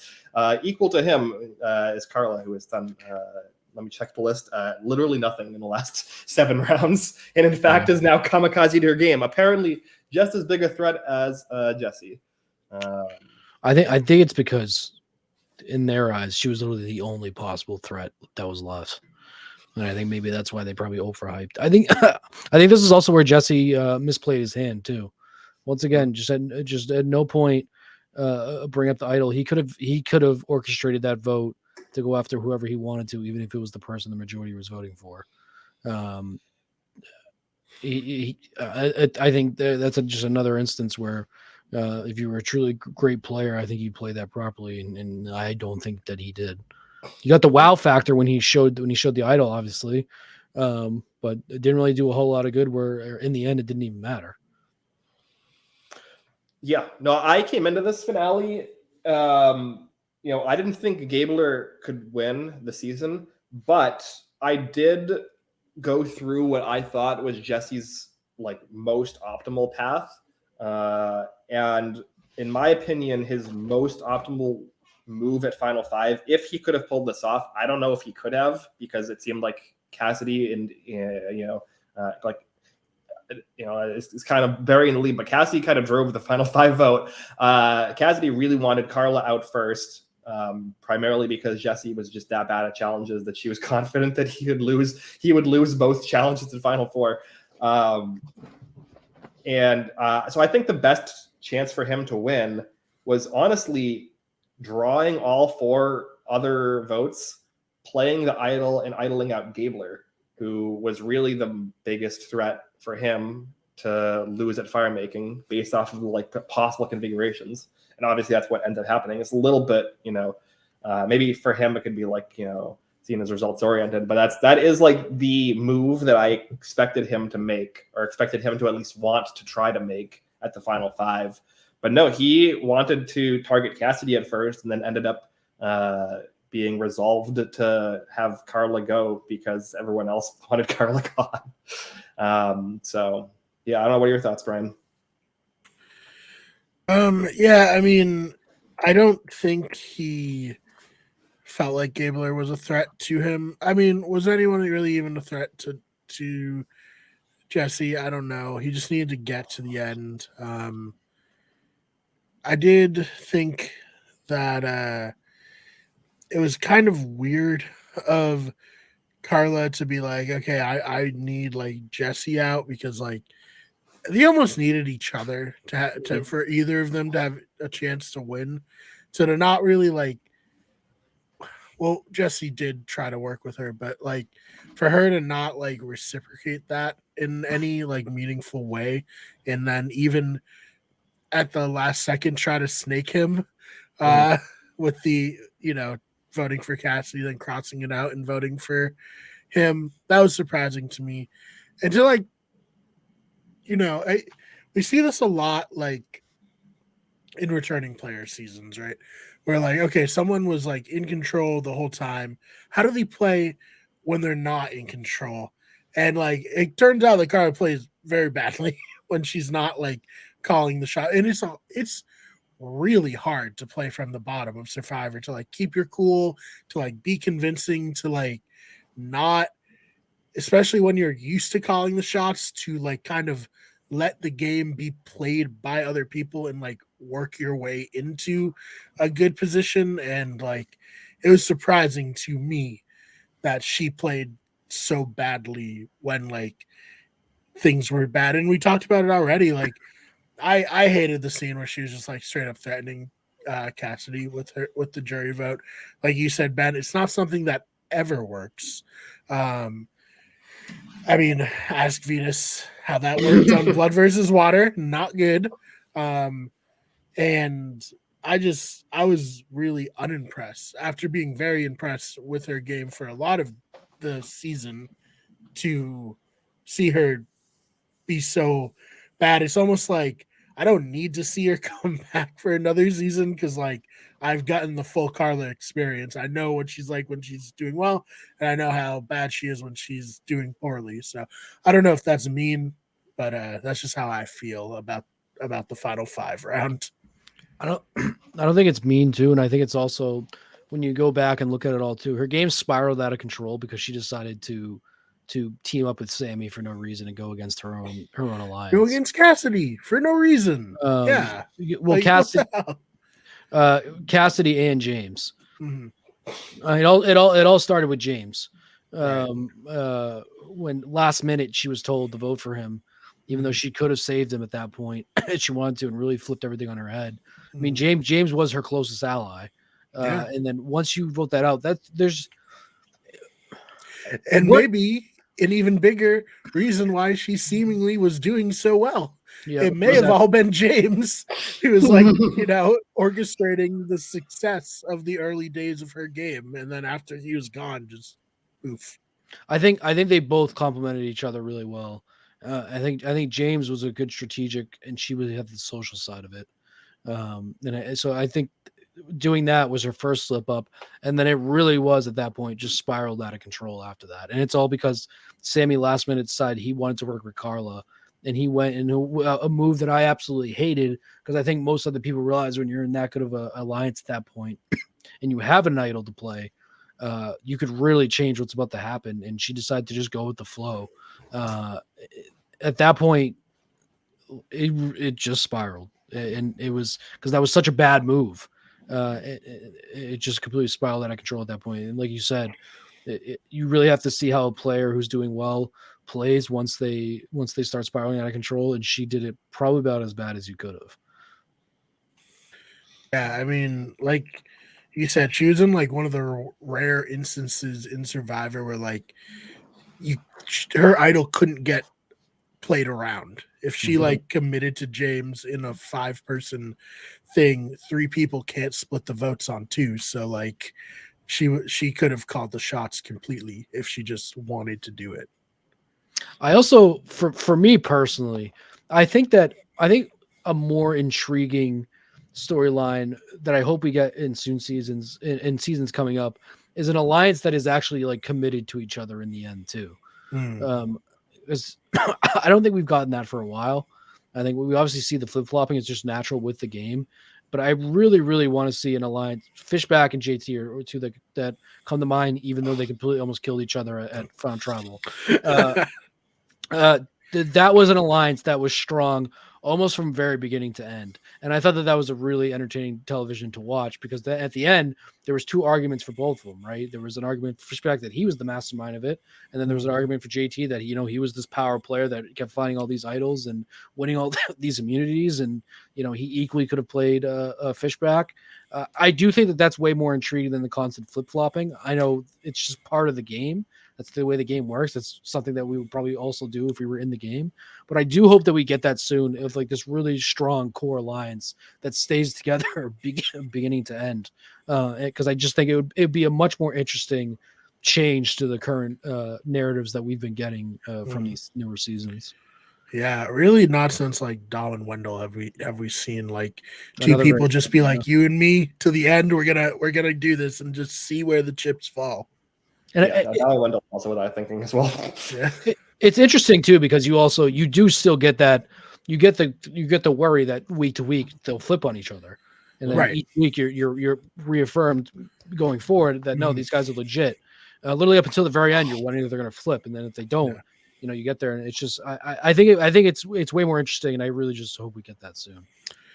Equal to him is Carla, who has done, let me check the list, literally nothing in the last 7 rounds, and in fact is now kamikaze to her game. Apparently just as big a threat as Jesse. I think it's because in their eyes, she was literally the only possible threat that was left. And I think maybe that's why they probably overhyped. I think this is also where Jesse misplayed his hand too. Once again, just at no point bring up the idol. He could have orchestrated that vote to go after whoever he wanted to, even if it was the person the majority was voting for. I think that's just another instance where if you were a truly great player, I think you played that properly, and I don't think that he did. You got the wow factor when he showed the idol, obviously, but it didn't really do a whole lot of good. Where in the end, it didn't even matter. Yeah, no, I came into this finale. I didn't think Gabler could win the season, but I did go through what I thought was Jesse's most optimal path, and in my opinion, his most optimal move at Final 5, if he could have pulled this off. I don't know if he could have, because it seemed like Cassidy and it's kind of burying the lead, but Cassidy kind of drove the Final 5 vote. Cassidy really wanted Carla out first, primarily because Jesse was just that bad at challenges that she was confident that he would lose both challenges in Final 4. So I think the best chance for him to win was honestly drawing all 4 other votes, playing the idol and idling out Gabler, who was really the biggest threat for him to lose at firemaking based off of the possible configurations. And obviously that's what ended up happening. It's a little bit, maybe for him it could be seen as results oriented, but that is the move that I expected him to make, or expected him to at least want to try to make at the Final 5. But no, he wanted to target Cassidy at first, and then ended up being resolved to have Carla go because everyone else wanted Carla gone. So yeah, I don't know. What are your thoughts, Brian? Yeah, I mean, I don't think he felt like Gabler was a threat to him. I mean, was anyone really even a threat to Jesse? I don't know. He just needed to get to the end. I did think that it was kind of weird of Carla to be like, okay, I need Jesse out, because they almost needed each other to for either of them to have a chance to win. So to not really well, Jesse did try to work with her, but for her to not reciprocate that in any meaningful way, and then even at the last second try to snake him with the voting for Cassidy, then crossing it out and voting for him, that was surprising to me. And to we see this a lot in returning player seasons, right? Where okay, someone was in control the whole time. How do they play when they're not in control? And it turns out that Carla plays very badly when she's not calling the shot. And it's really hard to play from the bottom of Survivor, to keep your cool, to be convincing, to not, especially when you're used to calling the shots, to kind of let the game be played by other people and work your way into a good position. And it was surprising to me that she played so badly when things were bad. And we talked about it already. I hated the scene where she was just straight up threatening Cassidy with the jury vote. Like you said, Ben, it's not something that ever works. I mean, ask Venus how that worked on Blood versus Water. Not good. And I was really unimpressed after being very impressed with her game for a lot of the season, to see her be so bad. It's almost like I don't need to see her come back for another season, because I've gotten the full Carla experience. I know what she's like when she's doing well, and I know how bad she is when she's doing poorly. So I don't know if that's mean, but that's just how I feel about about the final 5 round. I don't think it's mean too, and I think it's also when you go back and look at it all too. Her game spiraled out of control because she decided to team up with Sammy for no reason and go against her own alliance. Go against Cassidy for no reason. Yeah. Well, Like, Cassidy and James. Mhm. It all started with James. Right. When last minute she was told to vote for him, even though she could have saved him at that point if she wanted to, and really flipped everything on her head. I mean, James was her closest ally, and then once you vote that out, maybe an even bigger reason why she seemingly was doing so well. Yeah, it may have all been James who was like, orchestrating the success of the early days of her game, and then after he was gone, just oof. I think they both complemented each other really well. I think James was a good strategic, and she would have the social side of it. So I think doing that was her first slip up, and then it really was at that point just spiraled out of control after that. And it's all because Sammy last minute decided he wanted to work with Carla, and he went in a move that I absolutely hated, because I think most other people realize when you're in that good of an alliance at that point and you have an idol to play, you could really change what's about to happen. And she decided to just go with the flow. At that point, it just spiraled, and it was because that was such a bad move. It just completely spiraled out of control at that point. And like you said, you really have to see how a player who's doing well plays once they start spiraling out of control. And she did it probably about as bad as you could have. Yeah, I mean, like you said, she was in like one of the rare instances in Survivor where like her idol couldn't get played around. If she like committed to James in a 5-person thing, 3 people can't split the votes on 2. So like she could have called the shots completely if she just wanted to do it. I also, for me personally, I think a more intriguing storyline that I hope we get in seasons coming up is an alliance that is actually like committed to each other in the end too. I don't think we've gotten that for a while. I think we obviously see the flip-flopping is just natural with the game, but I really, really want to see an alliance. Fishback and JT are 2 that come to mind, even though they completely almost killed each other at Found Tribal. That was an alliance that was strong almost from very beginning to end. And I thought that was a really entertaining television to watch, because at the end, there was 2 arguments for both of them, right? There was an argument for Fishback that he was the mastermind of it. And then there was an argument for JT that, he was this power player that kept finding all these idols and winning all these immunities. And, he equally could have played Fishback. I do think that that's way more intriguing than the constant flip-flopping. I know it's just part of the game. That's the way the game works. That's something that we would probably also do if we were in the game. But I do hope that we get that soon, of like this really strong core alliance that stays together beginning to end. Because I just think it'd be a much more interesting change to the current narratives that we've been getting from these newer seasons. Yeah, really not since like Dom and Wendell have we seen like 2 Another people just be like, you and me to the end. We're gonna do this and just see where the chips fall. And Wendell also what I'm thinking as well. Yeah. It's interesting too, because you do still get that you get the worry that week to week they'll flip on each other, and then each week you're reaffirmed going forward that no, these guys are legit. Literally up until the very end, you're wondering if they're going to flip, and then if they don't, you get there, and it's just I think it's way more interesting, and I really just hope we get that soon.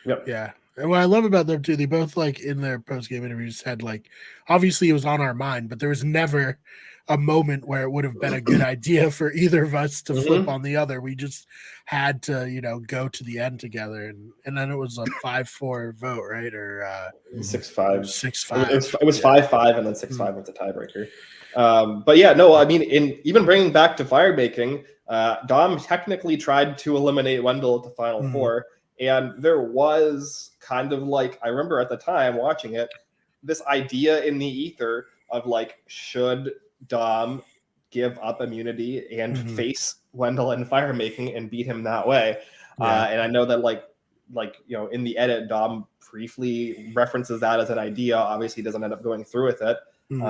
Yep. Yeah. And what I love about them too, they both like in their post-game interviews said like, obviously it was on our mind, but there was never a moment where it would have been a good idea for either of us to flip on the other. We just had to, go to the end together, and then it was a 5-4 vote, right? Or 6-5. 6-5. It was 5-5, and then 6-5 went to tiebreaker. But yeah, no, I mean, even bringing back to fire making, Dom technically tried to eliminate Wendell at the final 4. And there was kind of like, I remember at the time watching it, this idea in the ether of like, should Dom give up immunity and face Wendell in fire making and beat him that way? And I know that like in the edit, Dom briefly references that as an idea. Obviously, he doesn't end up going through with it. You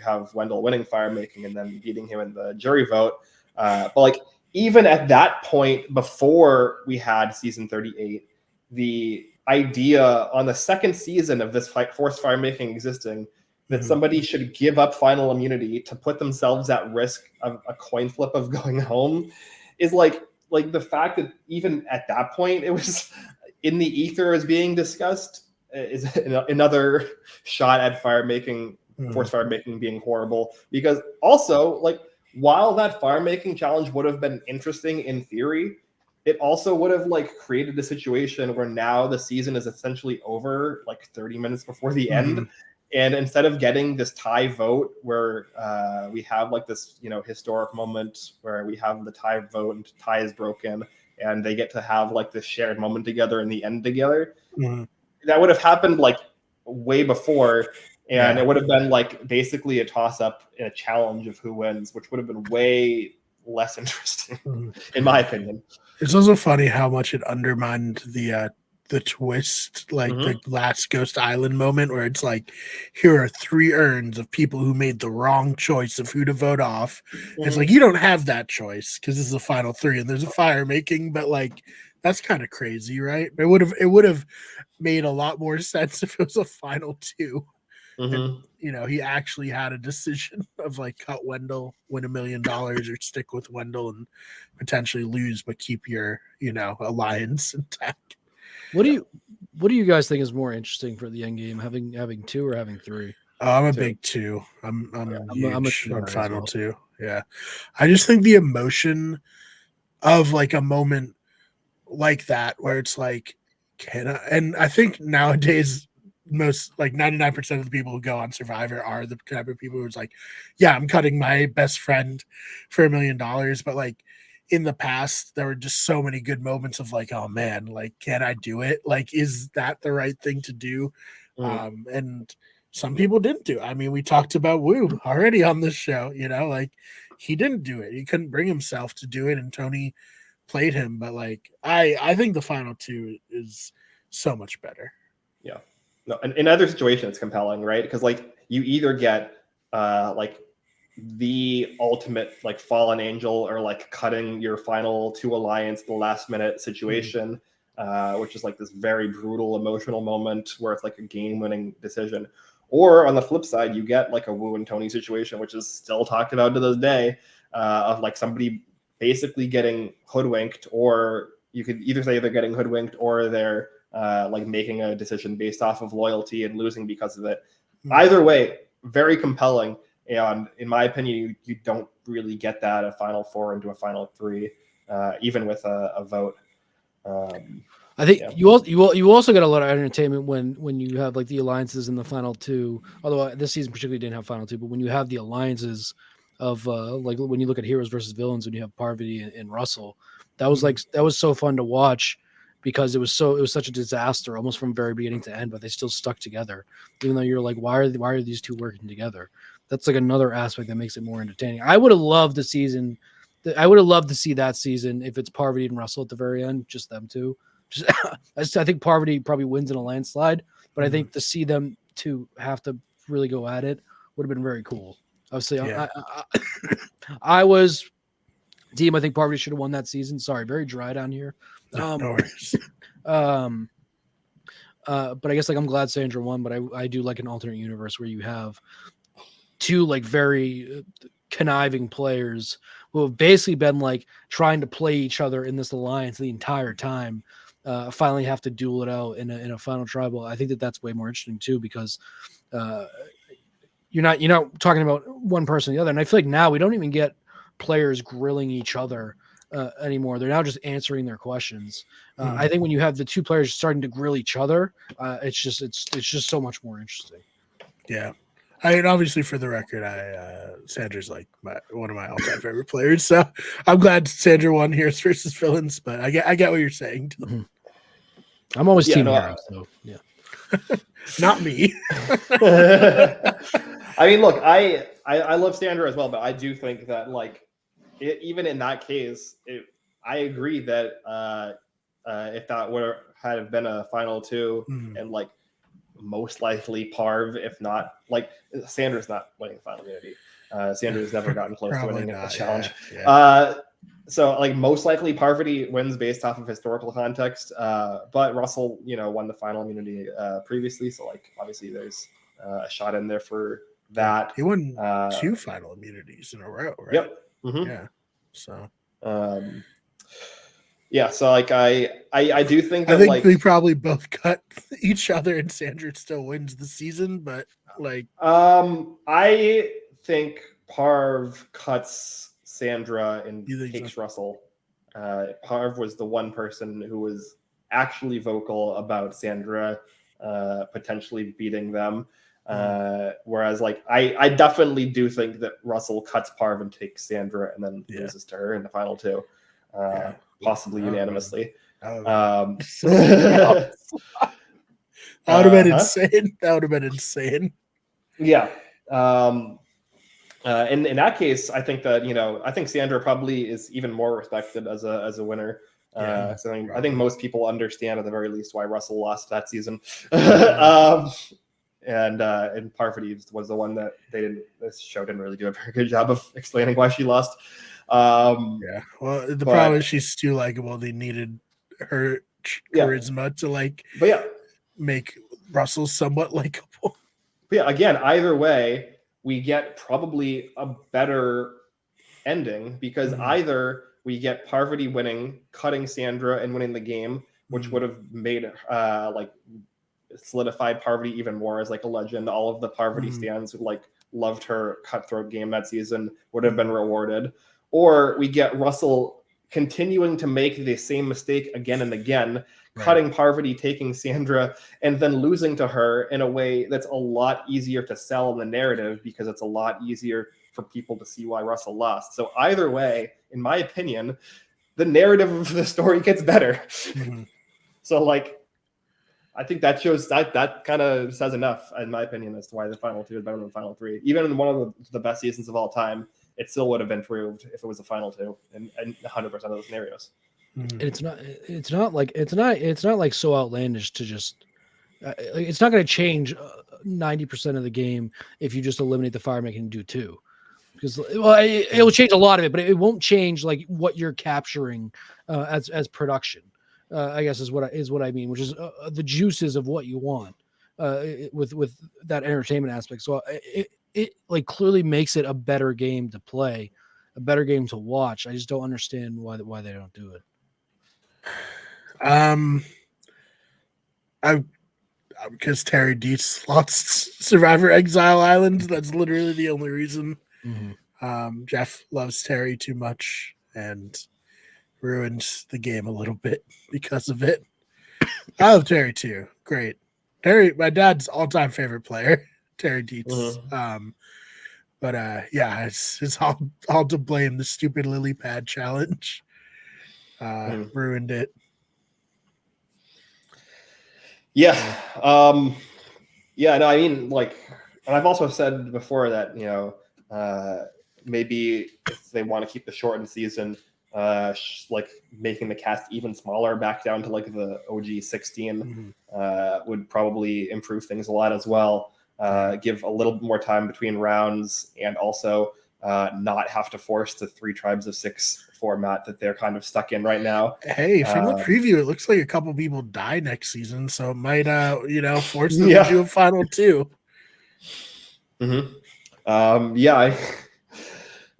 have Wendell winning fire making and then beating him in the jury vote. But like, even at that point, before we had season 38, the idea on the second season of this forced fire making existing that somebody should give up final immunity to put themselves at risk of a coin flip of going home is like the fact that even at that point it was in the ether as being discussed is another shot at forced fire making being horrible. Because also, like, while that fire making challenge would have been interesting in theory, it also would have like created a situation where now the season is essentially over like 30 minutes before the end. And instead of getting this tie vote where we have like this, historic moment where we have the tie vote and tie is broken and they get to have like this shared moment together in the end together, that would have happened like way before. And it would have been like basically a toss up in a challenge of who wins, which would have been way less interesting, in my opinion. It's also funny how much it undermined the twist, like the last Ghost Island moment where it's like, here are 3 urns of people who made the wrong choice of who to vote off. It's like, you don't have that choice because this is the final 3 and there's a fire making, but like, that's kind of crazy, right? It would have made a lot more sense if it was a final 2. And, he actually had a decision of like cut Wendell, win $1 million, or stick with Wendell and potentially lose, but keep your, alliance intact. What do you guys think is more interesting for the end game, having 2 or having 3? I'm a big 2. I'm huge on final well. 2. Yeah, I just think the emotion of like a moment like that where it's like, and I think nowadays most like 99% of the people who go on Survivor are the type of people who's like, yeah, I'm cutting my best friend for $1 million. But like in the past, there were just so many good moments of like, oh man, like, can I do it? Like, is that the right thing to do? And some people didn't do it. I mean, we talked about Wu already on this show, like he didn't do it. He couldn't bring himself to do it. And Tony played him. But like, I think the final 2 is so much better. Yeah. No, in other situations, it's compelling, right? Because like you either get like the ultimate like fallen angel or like cutting your final 2 alliance the last minute situation, which is like this very brutal emotional moment where it's like a game-winning decision. Or on the flip side, you get like a Wu and Tony situation, which is still talked about to this day, of like somebody basically getting hoodwinked, or you could either say they're getting hoodwinked or they're like making a decision based off of loyalty and losing because of it. Either way, very compelling. And in my opinion, you don't really get that a final 4 into a final 3, even with a vote. I think you also get a lot of entertainment when you have like the alliances in the final 2. Although this season particularly didn't have final 2, but when you have the alliances of like when you look at heroes versus villains, when you have Parvati and Russell, that was so fun to watch. Because it was such a disaster almost from very beginning to end, but they still stuck together. Even though you're like, why are these 2 working together? That's like another aspect that makes it more entertaining. I would have loved to see that season if it's Parvati and Russell at the very end, just them 2. I think Parvati probably wins in a landslide, but I think to see them 2 have to really go at it would have been very cool. Obviously, I was team. I think Parvati should have won that season. Sorry, very dry down here. No worries. But I guess like I'm glad Sandra won, but I do like an alternate universe where you have 2 like very conniving players who have basically been like trying to play each other in this alliance the entire time. Finally have to duel it out in a final tribal. I think that's way more interesting too, because you're not talking about one person or the other. And I feel like now we don't even get players grilling each other anymore. They're now just answering their questions. I think when you have the 2 players starting to grill each other, it's just so much more interesting. Yeah. I mean, obviously, for the record, Sandra's like one of my all-time favorite players. So I'm glad Sandra won Heroes versus Villains. But I get what you're saying. I'm always team hero, so yeah. Not me. I mean, look, I love Sandra as well, but I do think that like even in that case, I agree that if that had been a final 2 and like most likely Parv, if not like Sandra's not winning the final immunity. Sandra's never gotten close to winning a challenge. Yeah. So like most likely Parvati wins based off of historical context, but Russell, won the final immunity previously, so like obviously there's a shot in there for that. He won 2 final immunities in a row, right? Yep. Mm-hmm. Yeah. So. Yeah. So like I do think that I think like we probably both cut each other, and Sandra still wins the season, but like. I think Parv cuts Sandra and takes Russell. Parv was the one person who was actually vocal about Sandra potentially beating them. Whereas like I definitely do think that Russell cuts Parv and takes Sandra and then loses to her in the final 2, possibly unanimously. That would have been insane. That would have been insane. Yeah. In that case, I think that I think Sandra probably is even more respected as a winner. So I think most people understand at the very least why Russell lost that season. And Parvati was the one that this show didn't really do a very good job of explaining why she lost. Well, the problem is she's too likable. They needed her charisma to make Russell somewhat likable. But yeah, again, either way, we get probably a better ending because either we get Parvati winning, cutting Sandra and winning the game, which would have made solidified Parvati even more as like a legend. All of the Parvati stands who like loved her cutthroat game that season would have been rewarded. Or we get Russell continuing to make the same mistake again and again, cutting Parvati, taking Sandra, and then losing to her in a way that's a lot easier to sell in the narrative because it's a lot easier for people to see why Russell lost. So either way, in my opinion, the narrative of the story gets better. So like, I think that shows that kind of says enough, in my opinion, as to why the final 2 is better than the final 3. Even in one of the best seasons of all time, it still would have been proved if it was the final 2 in 100% of those scenarios. And it's not like so outlandish to just it's not going to change 90% of the game if you just eliminate the fire making and do 2, because it will change a lot of it, but it won't change like what you're capturing as production. I guess is what I mean, which is the juices of what you want with that entertainment aspect. So it like clearly makes it a better game to play, a better game to watch. I just don't understand why they don't do it. Because Terry Dietz lost Survivor Exile Island. That's literally the only reason. Jeff loves Terry too much and ruined the game a little bit because of it. I love Terry too. Great. Terry, my dad's all-time favorite player, Terry Dietz. But it's all to blame. The stupid lily pad challenge ruined it. Yeah. No, I mean, like, and I've also said before that, maybe if they want to keep the shortened season, like making the cast even smaller back down to like the OG 16 would probably improve things a lot as well. Give a little more time between rounds and also not have to force the 3 tribes of 6 format that they're kind of stuck in right now. Hey, from the preview, it looks like a couple people die next season, so it might force them to do a final 2.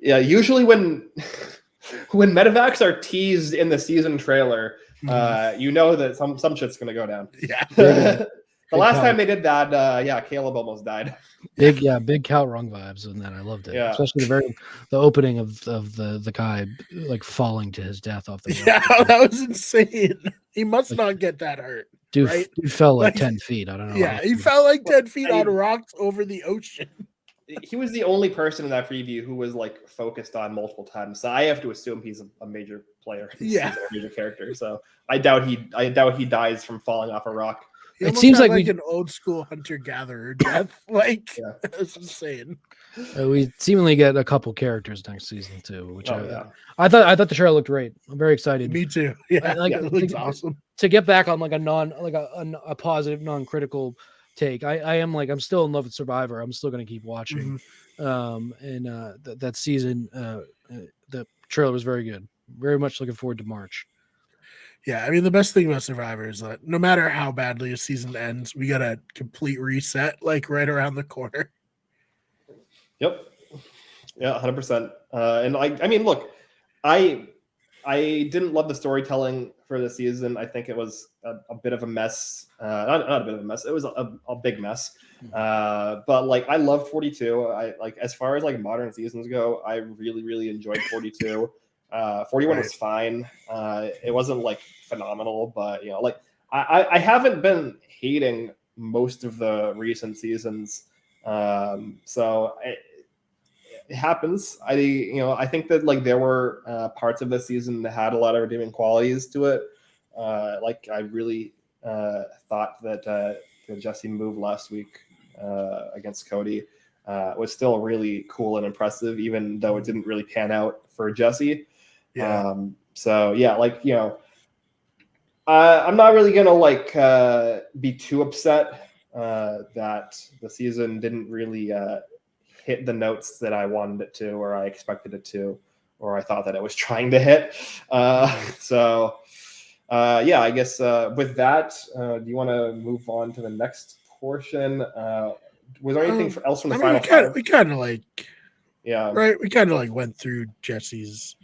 Usually when medevacs are teased in the season trailer, you know that some shit's gonna go down. The last time they did that, Caleb almost died. Big Cow Rung vibes in that. I loved it. Especially the opening of the guy like falling to his death off the rock. That was insane. He must not get that hurt. Dude, right? Dude fell like 10 feet. I don't know. Yeah, he fell like 10 feet on rocks over the ocean. He was the only person in that preview who was like focused on multiple times. So I have to assume he's a major player. He's a major character. So I doubt he dies from falling off a rock. It seems like an old school hunter-gatherer death. That's insane. We seemingly get a couple characters next season too, which I thought the trailer looked great. I'm very excited. Me too. Yeah, it looks awesome. To get back on like a positive, non-critical take. I'm still in love with Survivor. I'm still going to keep watching. That season, the trailer was very good. very much looking forward to March. Yeah, I mean, the best thing about Survivor is that no matter how badly a season ends, we got a complete reset, like right around the corner. Yep. Yeah, 100%. And I mean, look, I didn't love the storytelling for the season. I think it was a bit of a mess. Not a bit of a mess. It was a big mess. But like, I love 42. I like, as far as like modern seasons go, I really, really enjoyed 42. 41 was fine. It wasn't like phenomenal, but you know, like I haven't been hating most of the recent seasons. So it happens. I think that like there were parts of the season that had a lot of redeeming qualities to it. Like I really thought that the Jesse move last week against Cody was still really cool and impressive, even though it didn't really pan out for Jesse. Yeah. So yeah, like, you know, I'm not really gonna like be too upset that the season didn't really hit the notes that I wanted it to, or I expected it to, or I thought that it was trying to hit. So yeah, I guess with that, do you want to move on to the next portion? Was there anything else from the final five? We kind of like, Yeah, right. We kind of like went through Jesse's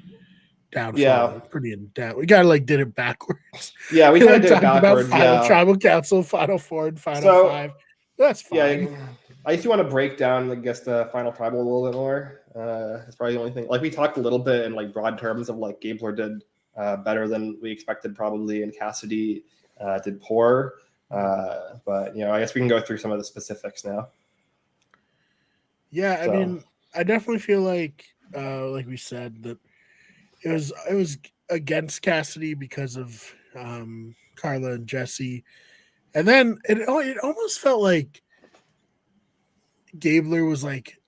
downfall Yeah. pretty in depth. We kind of like did it backwards. Yeah, we kind of did it talked about backwards. final Yeah. tribal council, final four, and final So, five. That's fine. Yeah, I used to want to break down, I guess, the final tribal a little bit more. It's probably the only thing. Like, we talked a little bit in like broad terms of like Gabler did better than we expected probably, and Cassidy did poor. But you know, I guess we can go through some of the specifics now. Yeah, I mean, I definitely feel like we said, that it was against Cassidy because of Carla and Jesse, and then it almost felt like Gabler was like,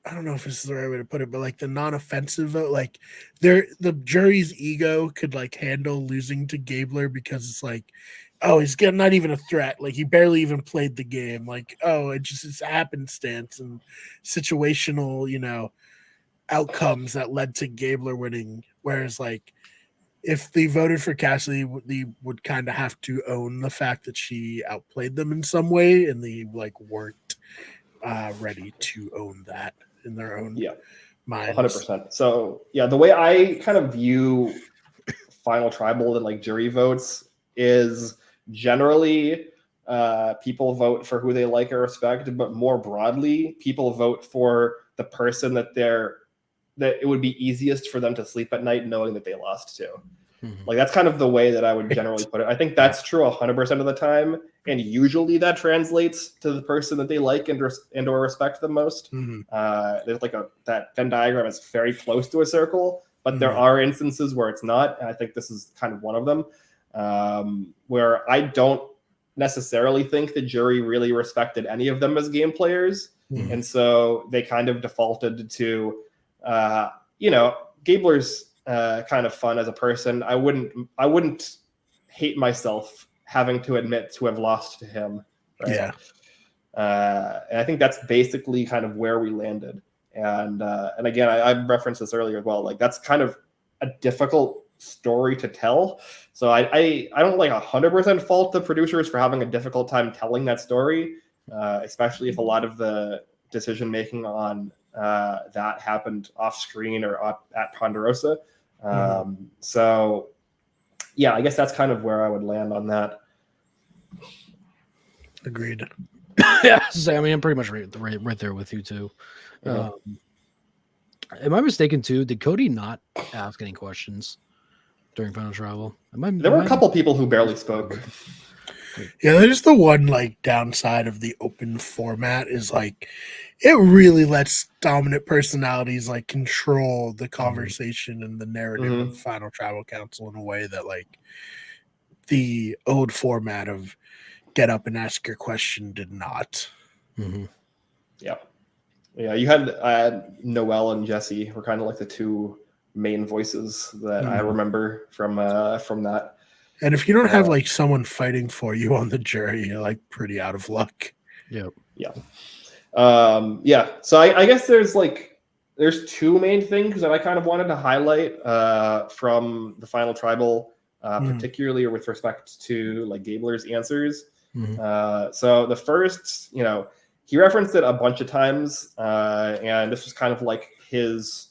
I don't know if this is the right way to put it, but like the non-offensive vote, like the jury's ego could like handle losing to Gabler because it's like, oh, he's not even a threat. Like he barely even played the game. Like, oh, it's happenstance and situational, you know, outcomes that led to Gabler winning. Whereas like if they voted for Cassidy, they would kind of have to own the fact that she outplayed them in some way, and they like weren't ready to own that in their own minds. 100%. So yeah, the way I kind of view final tribal and like jury votes is generally people vote for who they like or respect, but more broadly, people vote for the person that it would be easiest for them to sleep at night knowing that they lost to. Like that's kind of the way that I would generally put it. I think that's true 100% of the time, and usually that translates to the person that they like and or respect the most. There's like that Venn diagram is very close to a circle, but there are instances where it's not, and I think this is kind of one of them, where I don't necessarily think the jury really respected any of them as game players, and so they kind of defaulted to, you know, Gabler's kind of fun as a person. I wouldn't hate myself having to admit to have lost to him. Right? Yeah. And I think that's basically kind of where we landed. And again, I referenced this earlier as well. Like that's kind of a difficult story to tell. So I don't like 100% fault the producers for having a difficult time telling that story, especially if a lot of the decision making on that happened off screen or at Ponderosa. So yeah, I guess that's kind of where I would land on that. Agreed. Yeah, I mean, I'm pretty much right there with you too. Am I mistaken too? Did Cody not ask any questions during Final Tribal? There were a couple people who barely spoke. Yeah, there's the one like downside of the open format is like it really lets dominant personalities like control the conversation and the narrative of Final Tribal Council in a way that like the old format of get up and ask your question did not. Yeah, you had Noelle and Jesse were kind of like the two main voices that I remember from that. And if you don't have like someone fighting for you on the jury, you're like pretty out of luck. Yeah. So I guess there's like there's two main things that I kind of wanted to highlight from the final tribal, particularly with respect to like Gabler's answers. So the first, he referenced it a bunch of times, and this was kind of like his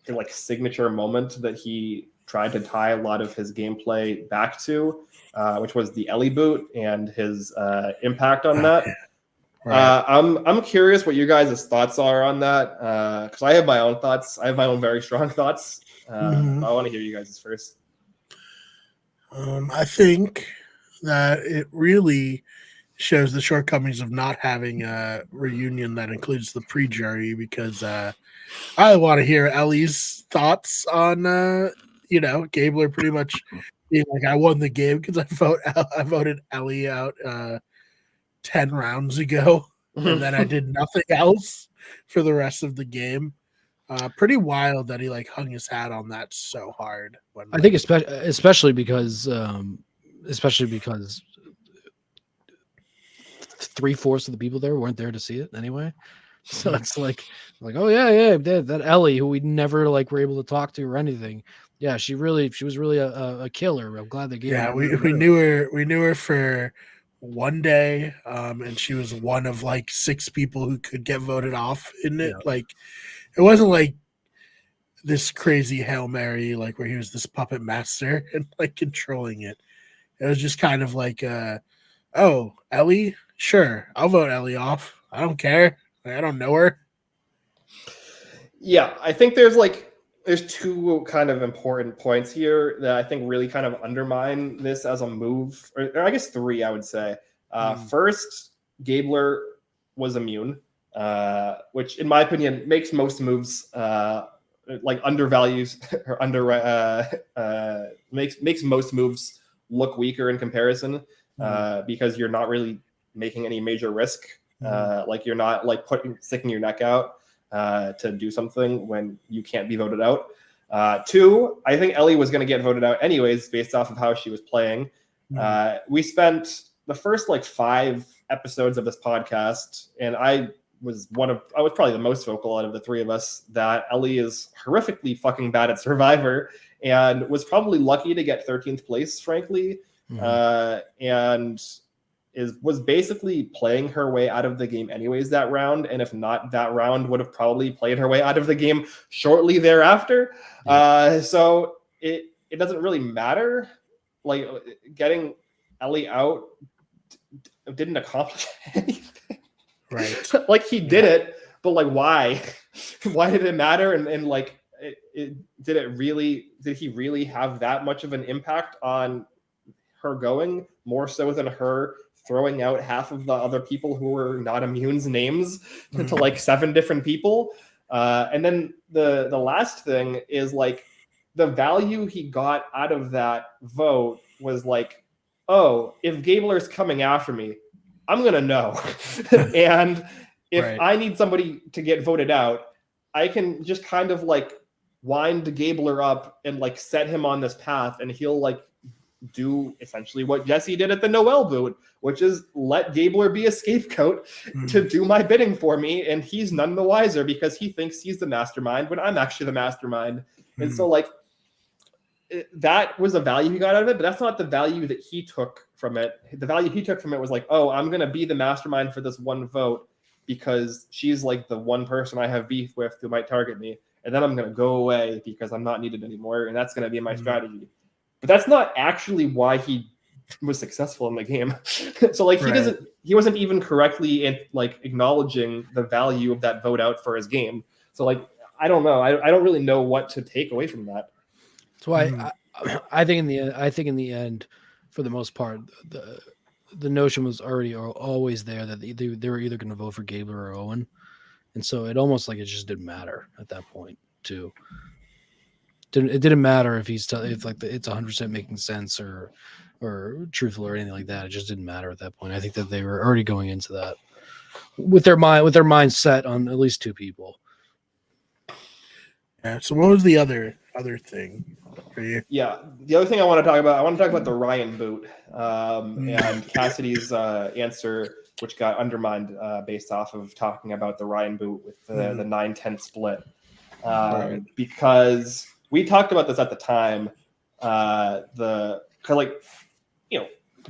like signature moment that he tried to tie a lot of his gameplay back to, which was the Ellie boot and his impact on that. Right. I'm curious what you guys' thoughts are on that, because I have my own thoughts. I have my own very strong thoughts. I want to hear you guys' first. I think that it really shows the shortcomings of not having a reunion that includes the pre-jury, because I want to hear Ellie's thoughts on Gabler pretty much being like, I won the game because I voted Ellie out 10 rounds ago, and then I did nothing else for the rest of the game. Pretty wild that he like hung his hat on that so hard. I think especially because 3/4 of the people there weren't there to see it anyway. So it's like, oh yeah, that Ellie, who we never like were able to talk to or anything. Yeah, she was really a killer. I'm glad they gave her. Yeah, we knew her for one day, and she was one of like 6 people who could get voted off in it. Yeah. Like, it wasn't like this crazy Hail Mary, like where he was this puppet master and like controlling it. It was just kind of like, oh, Ellie, sure, I'll vote Ellie off. I don't care. I don't know her. Yeah, I think there's two kind of important points here that I think really kind of undermine this as a move, or I guess 3, I would say. First, Gabler was immune, which in my opinion makes most moves like undervalues or makes most moves look weaker in comparison, because you're not really making any major risk. Like you're not like sticking your neck out to do something when you can't be voted out. 2, I think Ellie was going to get voted out anyways based off of how she was playing. We spent the first like 5 episodes of this podcast, and I was probably the most vocal out of the 3 of us, that Ellie is horrifically fucking bad at Survivor and was probably lucky to get 13th place, frankly. And was basically playing her way out of the game anyways that round, and if not that round, would have probably played her way out of the game shortly thereafter. So it doesn't really matter. Like, getting Ellie out didn't accomplish anything. Right. Like, he did it, but like, why? Why did it matter? And like, did he really have that much of an impact on her going, more so than her throwing out half of the other people who were not immune's names to like 7 different people? And then the last thing is like, the value he got out of that vote was like, oh, if Gabler's coming after me, I'm going to know. And if I need somebody to get voted out, I can just kind of like wind Gabler up and like set him on this path, and he'll like do essentially what Jesse did at the Noel boot, which is let Gabler be a scapegoat to do my bidding for me, and he's none the wiser because he thinks he's the mastermind when I'm actually the mastermind. And so like, that was a value he got out of it, but that's not the value that he took from it. The value he took from it was like, oh, I'm going to be the mastermind for this one vote because she's like the one person I have beef with who might target me. And then I'm going to go away because I'm not needed anymore. And that's going to be my strategy. But that's not actually why he was successful in the game. So like, he wasn't even correctly like acknowledging the value of that vote out for his game. So like, I don't know. I don't really know what to take away from that. That's why I think in the end, for the most part, the notion was always there that they were either going to vote for Gabler or Owen, and so it almost like it just didn't matter at that point too. It didn't matter if it's like it's 100% making sense or truthful or anything like that. It just didn't matter at that point. I think that they were already going into that with their mind set on at least 2 people. Yeah. So what was the other thing for you? Yeah, the other thing I want to talk about the Ryan boot and Cassidy's answer which got undermined based off of talking about the Ryan boot with the 9-10 split. Because we talked about this at the time.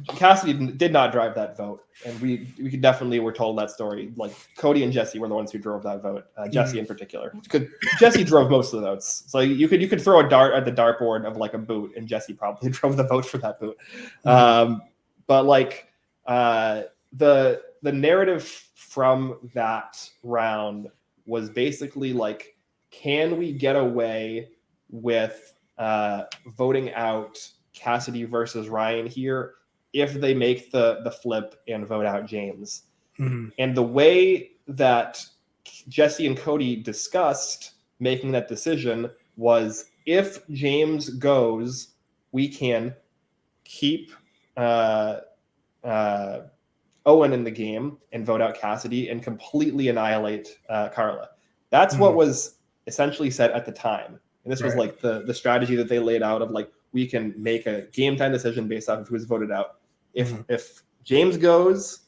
Cassidy did not drive that vote, and we could definitely were told that story. Like Cody and Jesse were the ones who drove that vote. Jesse in particular, because Jesse drove most of the votes. So you could throw a dart at the dartboard of like a boot, and Jesse probably drove the vote for that boot. But like the narrative from that round was basically like, can we get away with voting out Cassidy versus Ryan here if they make the flip and vote out James? And the way that Jesse and Cody discussed making that decision was, if James goes, we can keep Owen in the game and vote out Cassidy and completely annihilate Carla. That's what was essentially said at the time. And this was like the strategy that they laid out of like, we can make a game time decision based off of who's voted out. If James goes,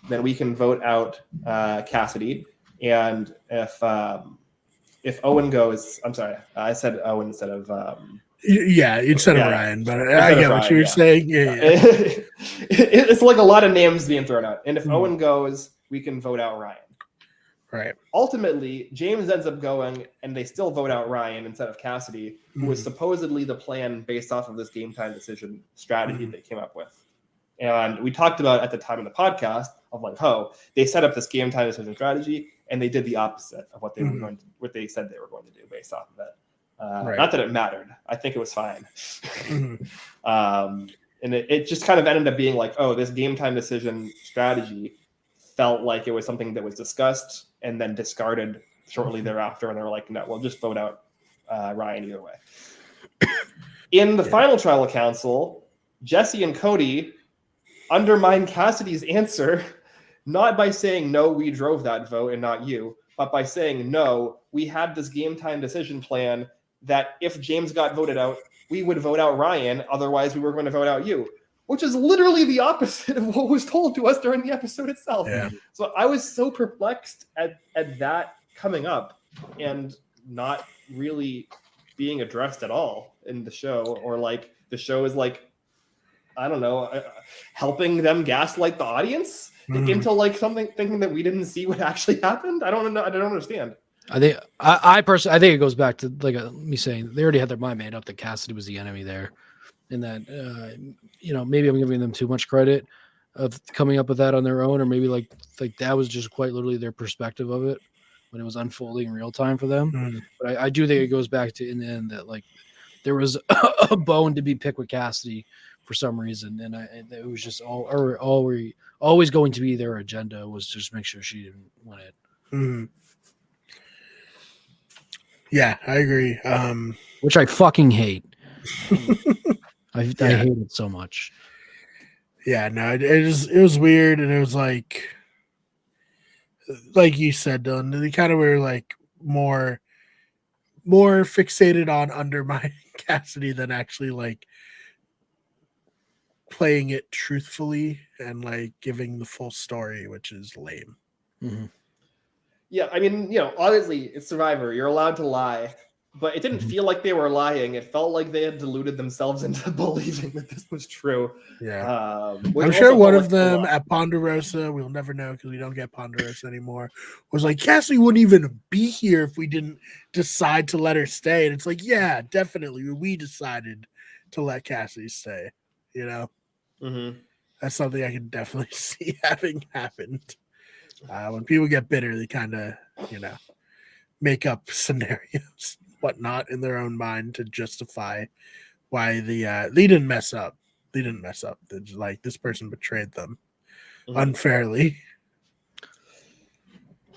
then we can vote out Cassidy. And if Owen goes, I'm sorry, I said Owen instead of instead of Ryan, but I get what you're saying. It's like a lot of names being thrown out. And if Owen goes, we can vote out Ryan. Right. Ultimately, James ends up going, and they still vote out Ryan instead of Cassidy, who was supposedly the plan based off of this game time decision strategy they came up with. And we talked about at the time of the podcast of like, they set up this game time decision strategy, and they did the opposite of what they were what they said they were going to do based off of it. Not that it mattered. I think it was fine. And it just kind of ended up being like, this game time decision strategy felt like it was something that was discussed and then discarded shortly thereafter. And they were like, no, we'll just vote out Ryan either way. In the final tribal council, Jesse and Cody undermined Cassidy's answer, not by saying, no, we drove that vote and not you, but by saying, no, we had this game time decision plan that if James got voted out, we would vote out Ryan. Otherwise, we were going to vote out you, which is literally the opposite of what was told to us during the episode itself. Yeah. So I was so perplexed at that coming up and not really being addressed at all in the show, or like the show is like, I don't know, helping them gaslight the audience into like something, thinking that we didn't see what actually happened. I don't know. I don't understand. I personally think it goes back to like me saying they already had their mind made up that Cassidy was the enemy there, and that maybe I'm giving them too much credit of coming up with that on their own, or maybe like that was just quite literally their perspective of it when it was unfolding in real time for them. But I do think it goes back to in the end that like there was a bone to be picked with Cassidy for some reason, and it was just always going to be their agenda was just make sure she didn't win it. Yeah, I agree. Which I fucking hate. I hate it so much. Yeah, no, it was weird, and it was like you said, Dylan, they kind of were like more fixated on undermining Cassidy than actually like playing it truthfully and like giving the full story, which is lame. Yeah, I mean, honestly, it's Survivor. You're allowed to lie, but it didn't feel like they were lying. It felt like they had deluded themselves into believing that this was true. Yeah, I'm sure one of them at Ponderosa, we'll never know because we don't get Ponderosa anymore, was like, Cassidy wouldn't even be here if we didn't decide to let her stay. And it's like, yeah, definitely, we decided to let Cassidy stay. That's something I can definitely see having happened. When people get bitter, they kind of, make up scenarios, whatnot, in their own mind to justify why they didn't mess up. They didn't mess up. They're just like, this person betrayed them unfairly.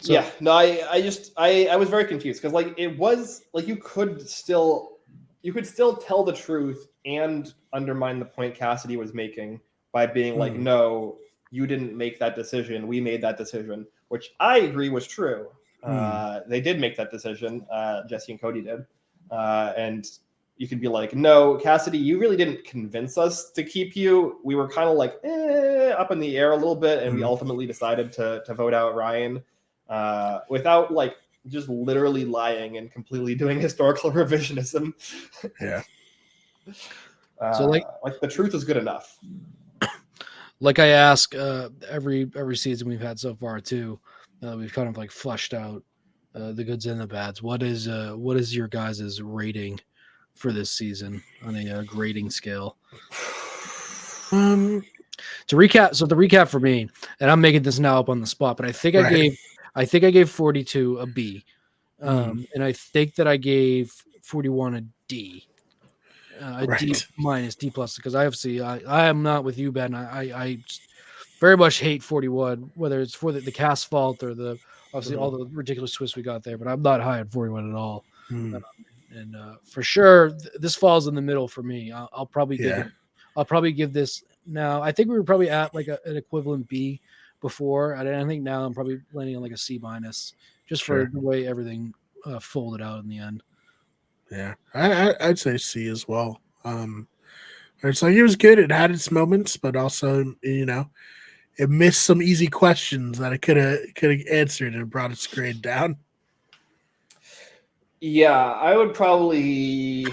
So, yeah, no, I was very confused because like it was like you could still tell the truth and undermine the point Cassidy was making by being like, no, you didn't make that decision. We made that decision, which I agree was true. They did make that decision. Jesse and Cody did. And you could be like, no, Cassidy, you really didn't convince us to keep you. We were kind of like, up in the air a little bit, and we ultimately decided to vote out Ryan without like just literally lying and completely doing historical revisionism. Yeah. So like the truth is good enough. Like I ask every season we've had so far too, we've kind of like flushed out the goods and the bads. What is your guys' rating for this season on a grading scale? To recap, so the recap for me, and I'm making this now up on the spot, but I think I gave 42 a B, and I think that I gave 41 a D. D minus, D plus, because I am not with you, Ben. I very much hate 41, whether it's for the cast fault or the obviously all the ridiculous twists we got there, but I'm not high on 41 at all. And for sure, this falls in the middle for me. I'll probably give this now. I think we were probably at like an equivalent B before, and I think now I'm probably landing on like a C minus, just for the way everything folded out in the end. Yeah, I'd say C as well. It's like it was good. It had its moments, but also, it missed some easy questions that it could have answered and brought its grade down. Yeah, I'd probably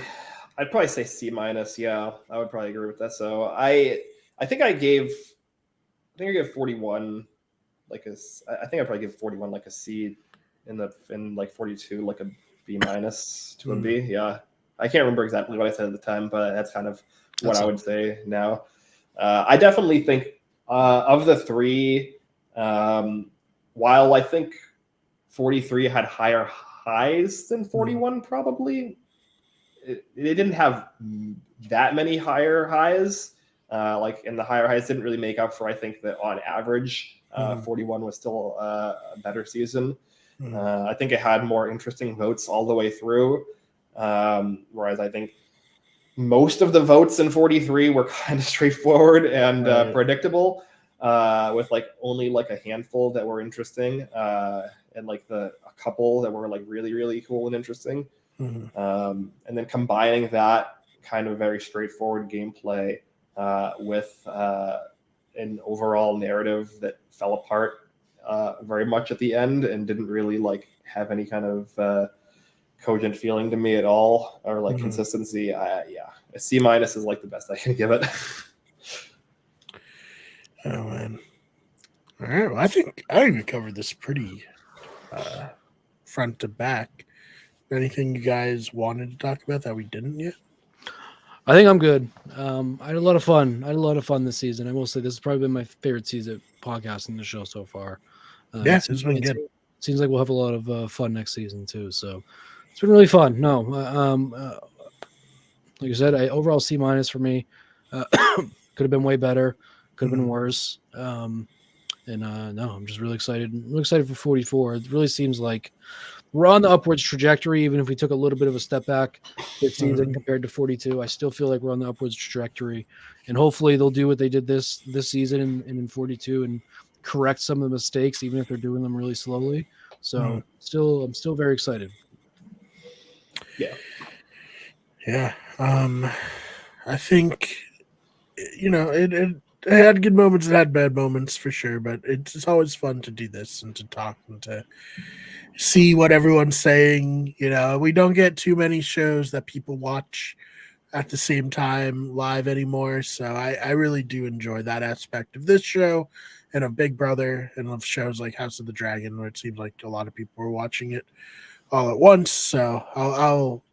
say C minus. Yeah, I would probably agree with that. So I think I gave 41 like I think I probably give 41 like a C, in like 42 like a B minus to a B. Yeah, I can't remember exactly what I said at the time, but that's kind of what I would say now. I definitely think of the three, while I think 43 had higher highs than 41, probably it didn't have that many higher highs. And the higher highs didn't really make up for, I think, that on average 41 was still a better season. I think it had more interesting votes all the way through, whereas I think most of the votes in 43 were kind of straightforward and predictable, with like only like a handful that were interesting, and like a couple that were like really, really cool and interesting. And then combining that kind of very straightforward gameplay with an overall narrative that fell apart very much at the end and didn't really like have any kind of cogent feeling to me at all, or like consistency. A C minus is like the best I can give it. Oh man! All right, well, I think we covered this pretty front to back. Anything you guys wanted to talk about that we didn't yet? I think I'm good. I had a lot of fun. This season. I will say this has probably been my favorite season podcasting the show so far. It's been good. Seems like we'll have a lot of fun next season too. So it's been really fun. No, like I said, overall C minus for me. Could have been way better. Could have been worse. No, I'm just really excited. I'm really excited for 44. It really seems like we're on the upwards trajectory, even if we took a little bit of a step back this season compared to 42. I still feel like we're on the upwards trajectory, and hopefully they'll do what they did this season and in 42 and correct some of the mistakes, even if they're doing them really slowly. So I'm still very excited. Yeah. I think, it had good moments, it had bad moments for sure, but it's always fun to do this and to talk and to see what everyone's saying. We don't get too many shows that people watch at the same time live anymore, so I really do enjoy that aspect of this show and of Big Brother and of shows like House of the Dragon, where it seems like a lot of people were watching it all at once. So I'll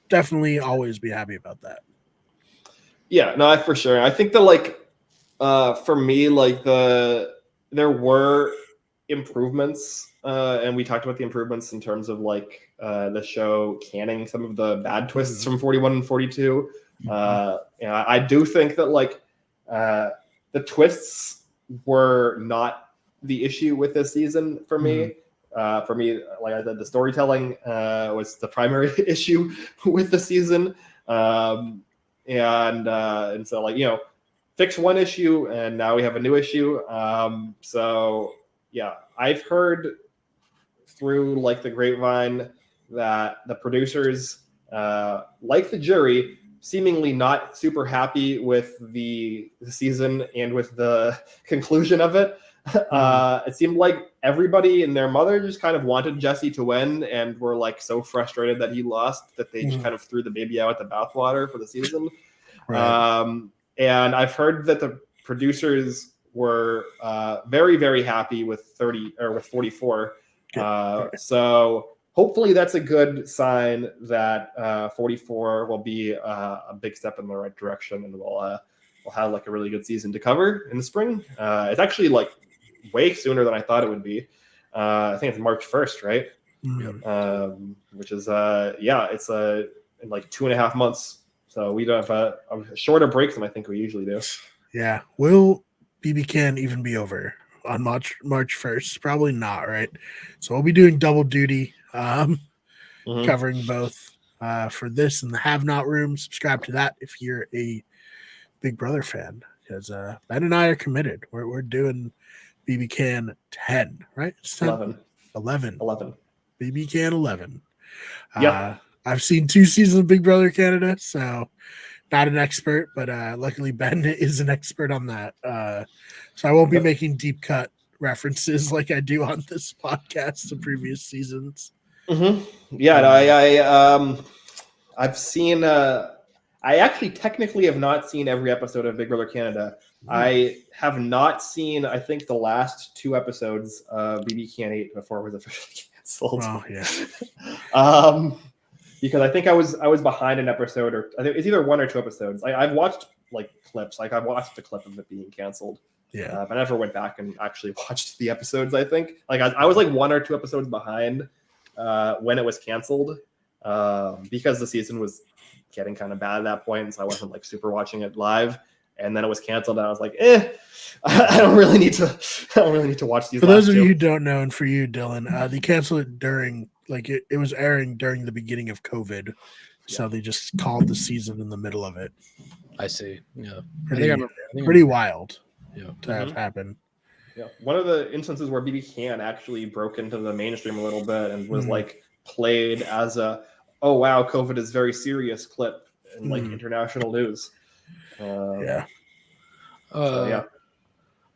definitely always be happy about that. Yeah, no, for sure. I think that for me, there were improvements, and we talked about the improvements in terms of the show canning some of the bad twists from 41 and 42. I do think that the twists were not the issue with this season for me. Like I said, the storytelling was the primary issue with the season. And so fix one issue and now we have a new issue. So yeah, I've heard through the grapevine that the producers, like the jury, seemingly not super happy with the season and with the conclusion of it. It seemed like everybody and their mother just kind of wanted Jesse to win and were like so frustrated that he lost that they just kind of threw the baby out with the bathwater for the season. Right. And I've heard that the producers were very, very happy with 30 or with 44. So hopefully that's a good sign that 44 will be a big step in the right direction, and we'll have like a really good season to cover in the spring. It's actually like way sooner than I thought it would be. I think it's March 1st, right? Which is it's in like 2.5 months. So we don't have a shorter break than I think we usually do. Yeah. Will BB Can even be over on March 1st? Probably not, right? So we'll be doing double duty, covering both for this and the Have Not Room. Subscribe to that if you're a Big Brother fan, because Ben and I are committed. We're doing BB Can 10, right? It's 10? 11. BB Can 11. Yeah. I've seen 2 seasons of Big Brother Canada, so not an expert, but luckily Ben is an expert on that. So I won't be making deep cut references like I do on this podcast to previous seasons. Yeah, I've seen. I actually technically have not seen every episode of Big Brother Canada. I have not seen, I think, the last 2 episodes of BB Can 8 before it was officially canceled. Oh yeah. Because I think I was behind an episode, or I think it's either 1 or 2 episodes. I've watched like clips, like I've watched the clip of it being canceled. Yeah, but I never went back and actually watched the episodes. I think like I was like 1 or 2 episodes behind when it was canceled, because the season was getting kind of bad at that point, and so I wasn't like super watching it live. And then it was canceled, and I was like, I don't really need to watch these. For those of you who don't know, and for you, Dylan, they canceled it during it was airing during the beginning of COVID, so they just called the season in the middle of it. I see. Yeah, pretty wild. Yeah, to have happen. Yeah, one of the instances where BB Can actually broke into the mainstream a little bit and was like played as a "oh wow, COVID is very serious" clip in like international news. So,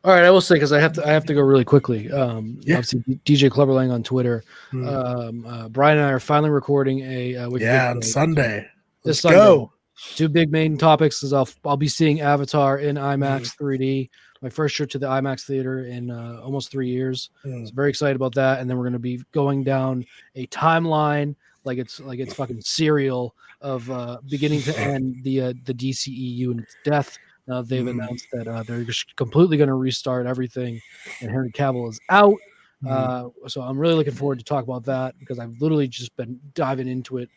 all right, I will say, because I have to go really quickly. Obviously, DJ Clubberlang on Twitter. Brian and I are finally recording a on Sunday. Let's go. 2 big main topics is I'll be seeing Avatar in IMAX 3D. My first trip to the IMAX theater in almost 3 years. So very excited about that. And then we're going to be going down a timeline like it's fucking serial of beginning to end the DCEU and its death. They've announced that they're just completely going to restart everything, and Henry Cavill is out. So I'm really looking forward to talk about that, because I've literally just been diving into it.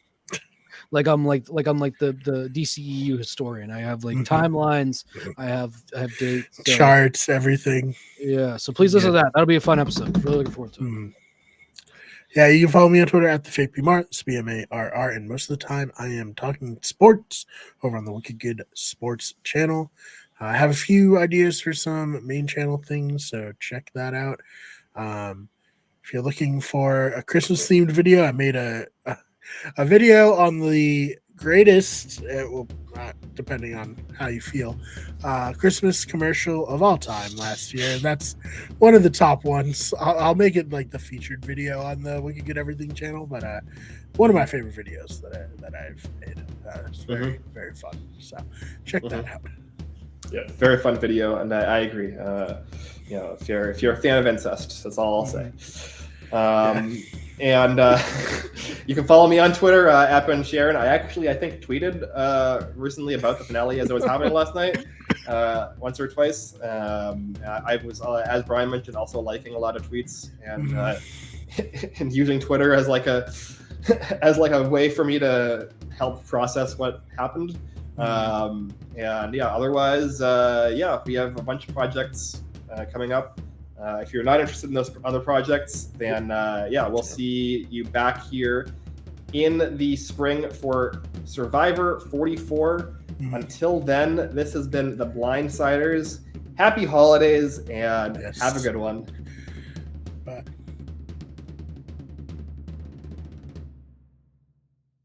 Like I'm like the DCEU historian. I have like timelines. I have dates, charts, everything. Yeah. So please listen to that. That'll be a fun episode. Really looking forward to it. Yeah, you can follow me on Twitter at @theFakeBMart, it's BMARR, and most of the time I am talking sports over on the Wicked Good Sports channel. I have a few ideas for some main channel things, so check that out. If you're looking for a Christmas-themed video, I made a video on the greatest, depending on how you feel, Christmas commercial of all time last year. That's one of the top ones. I'll make it like the featured video on the Wicked Good Everything channel, but one of my favorite videos that I've made. It's very, very fun. So check that out. Yeah, very fun video, and I agree. If you're a fan of incest, that's all I'll say. And you can follow me on Twitter at Ben Sharon. I think tweeted recently about the finale as it was happening last night, once or twice. I was, as Brian mentioned, also liking a lot of tweets and using Twitter as like a way for me to help process what happened. Otherwise, we have a bunch of projects coming up. If you're not interested in those other projects, then we'll see you back here in the spring for Survivor 44. Until then, this has been the Blindsiders. Happy holidays, and have a good one. Bye.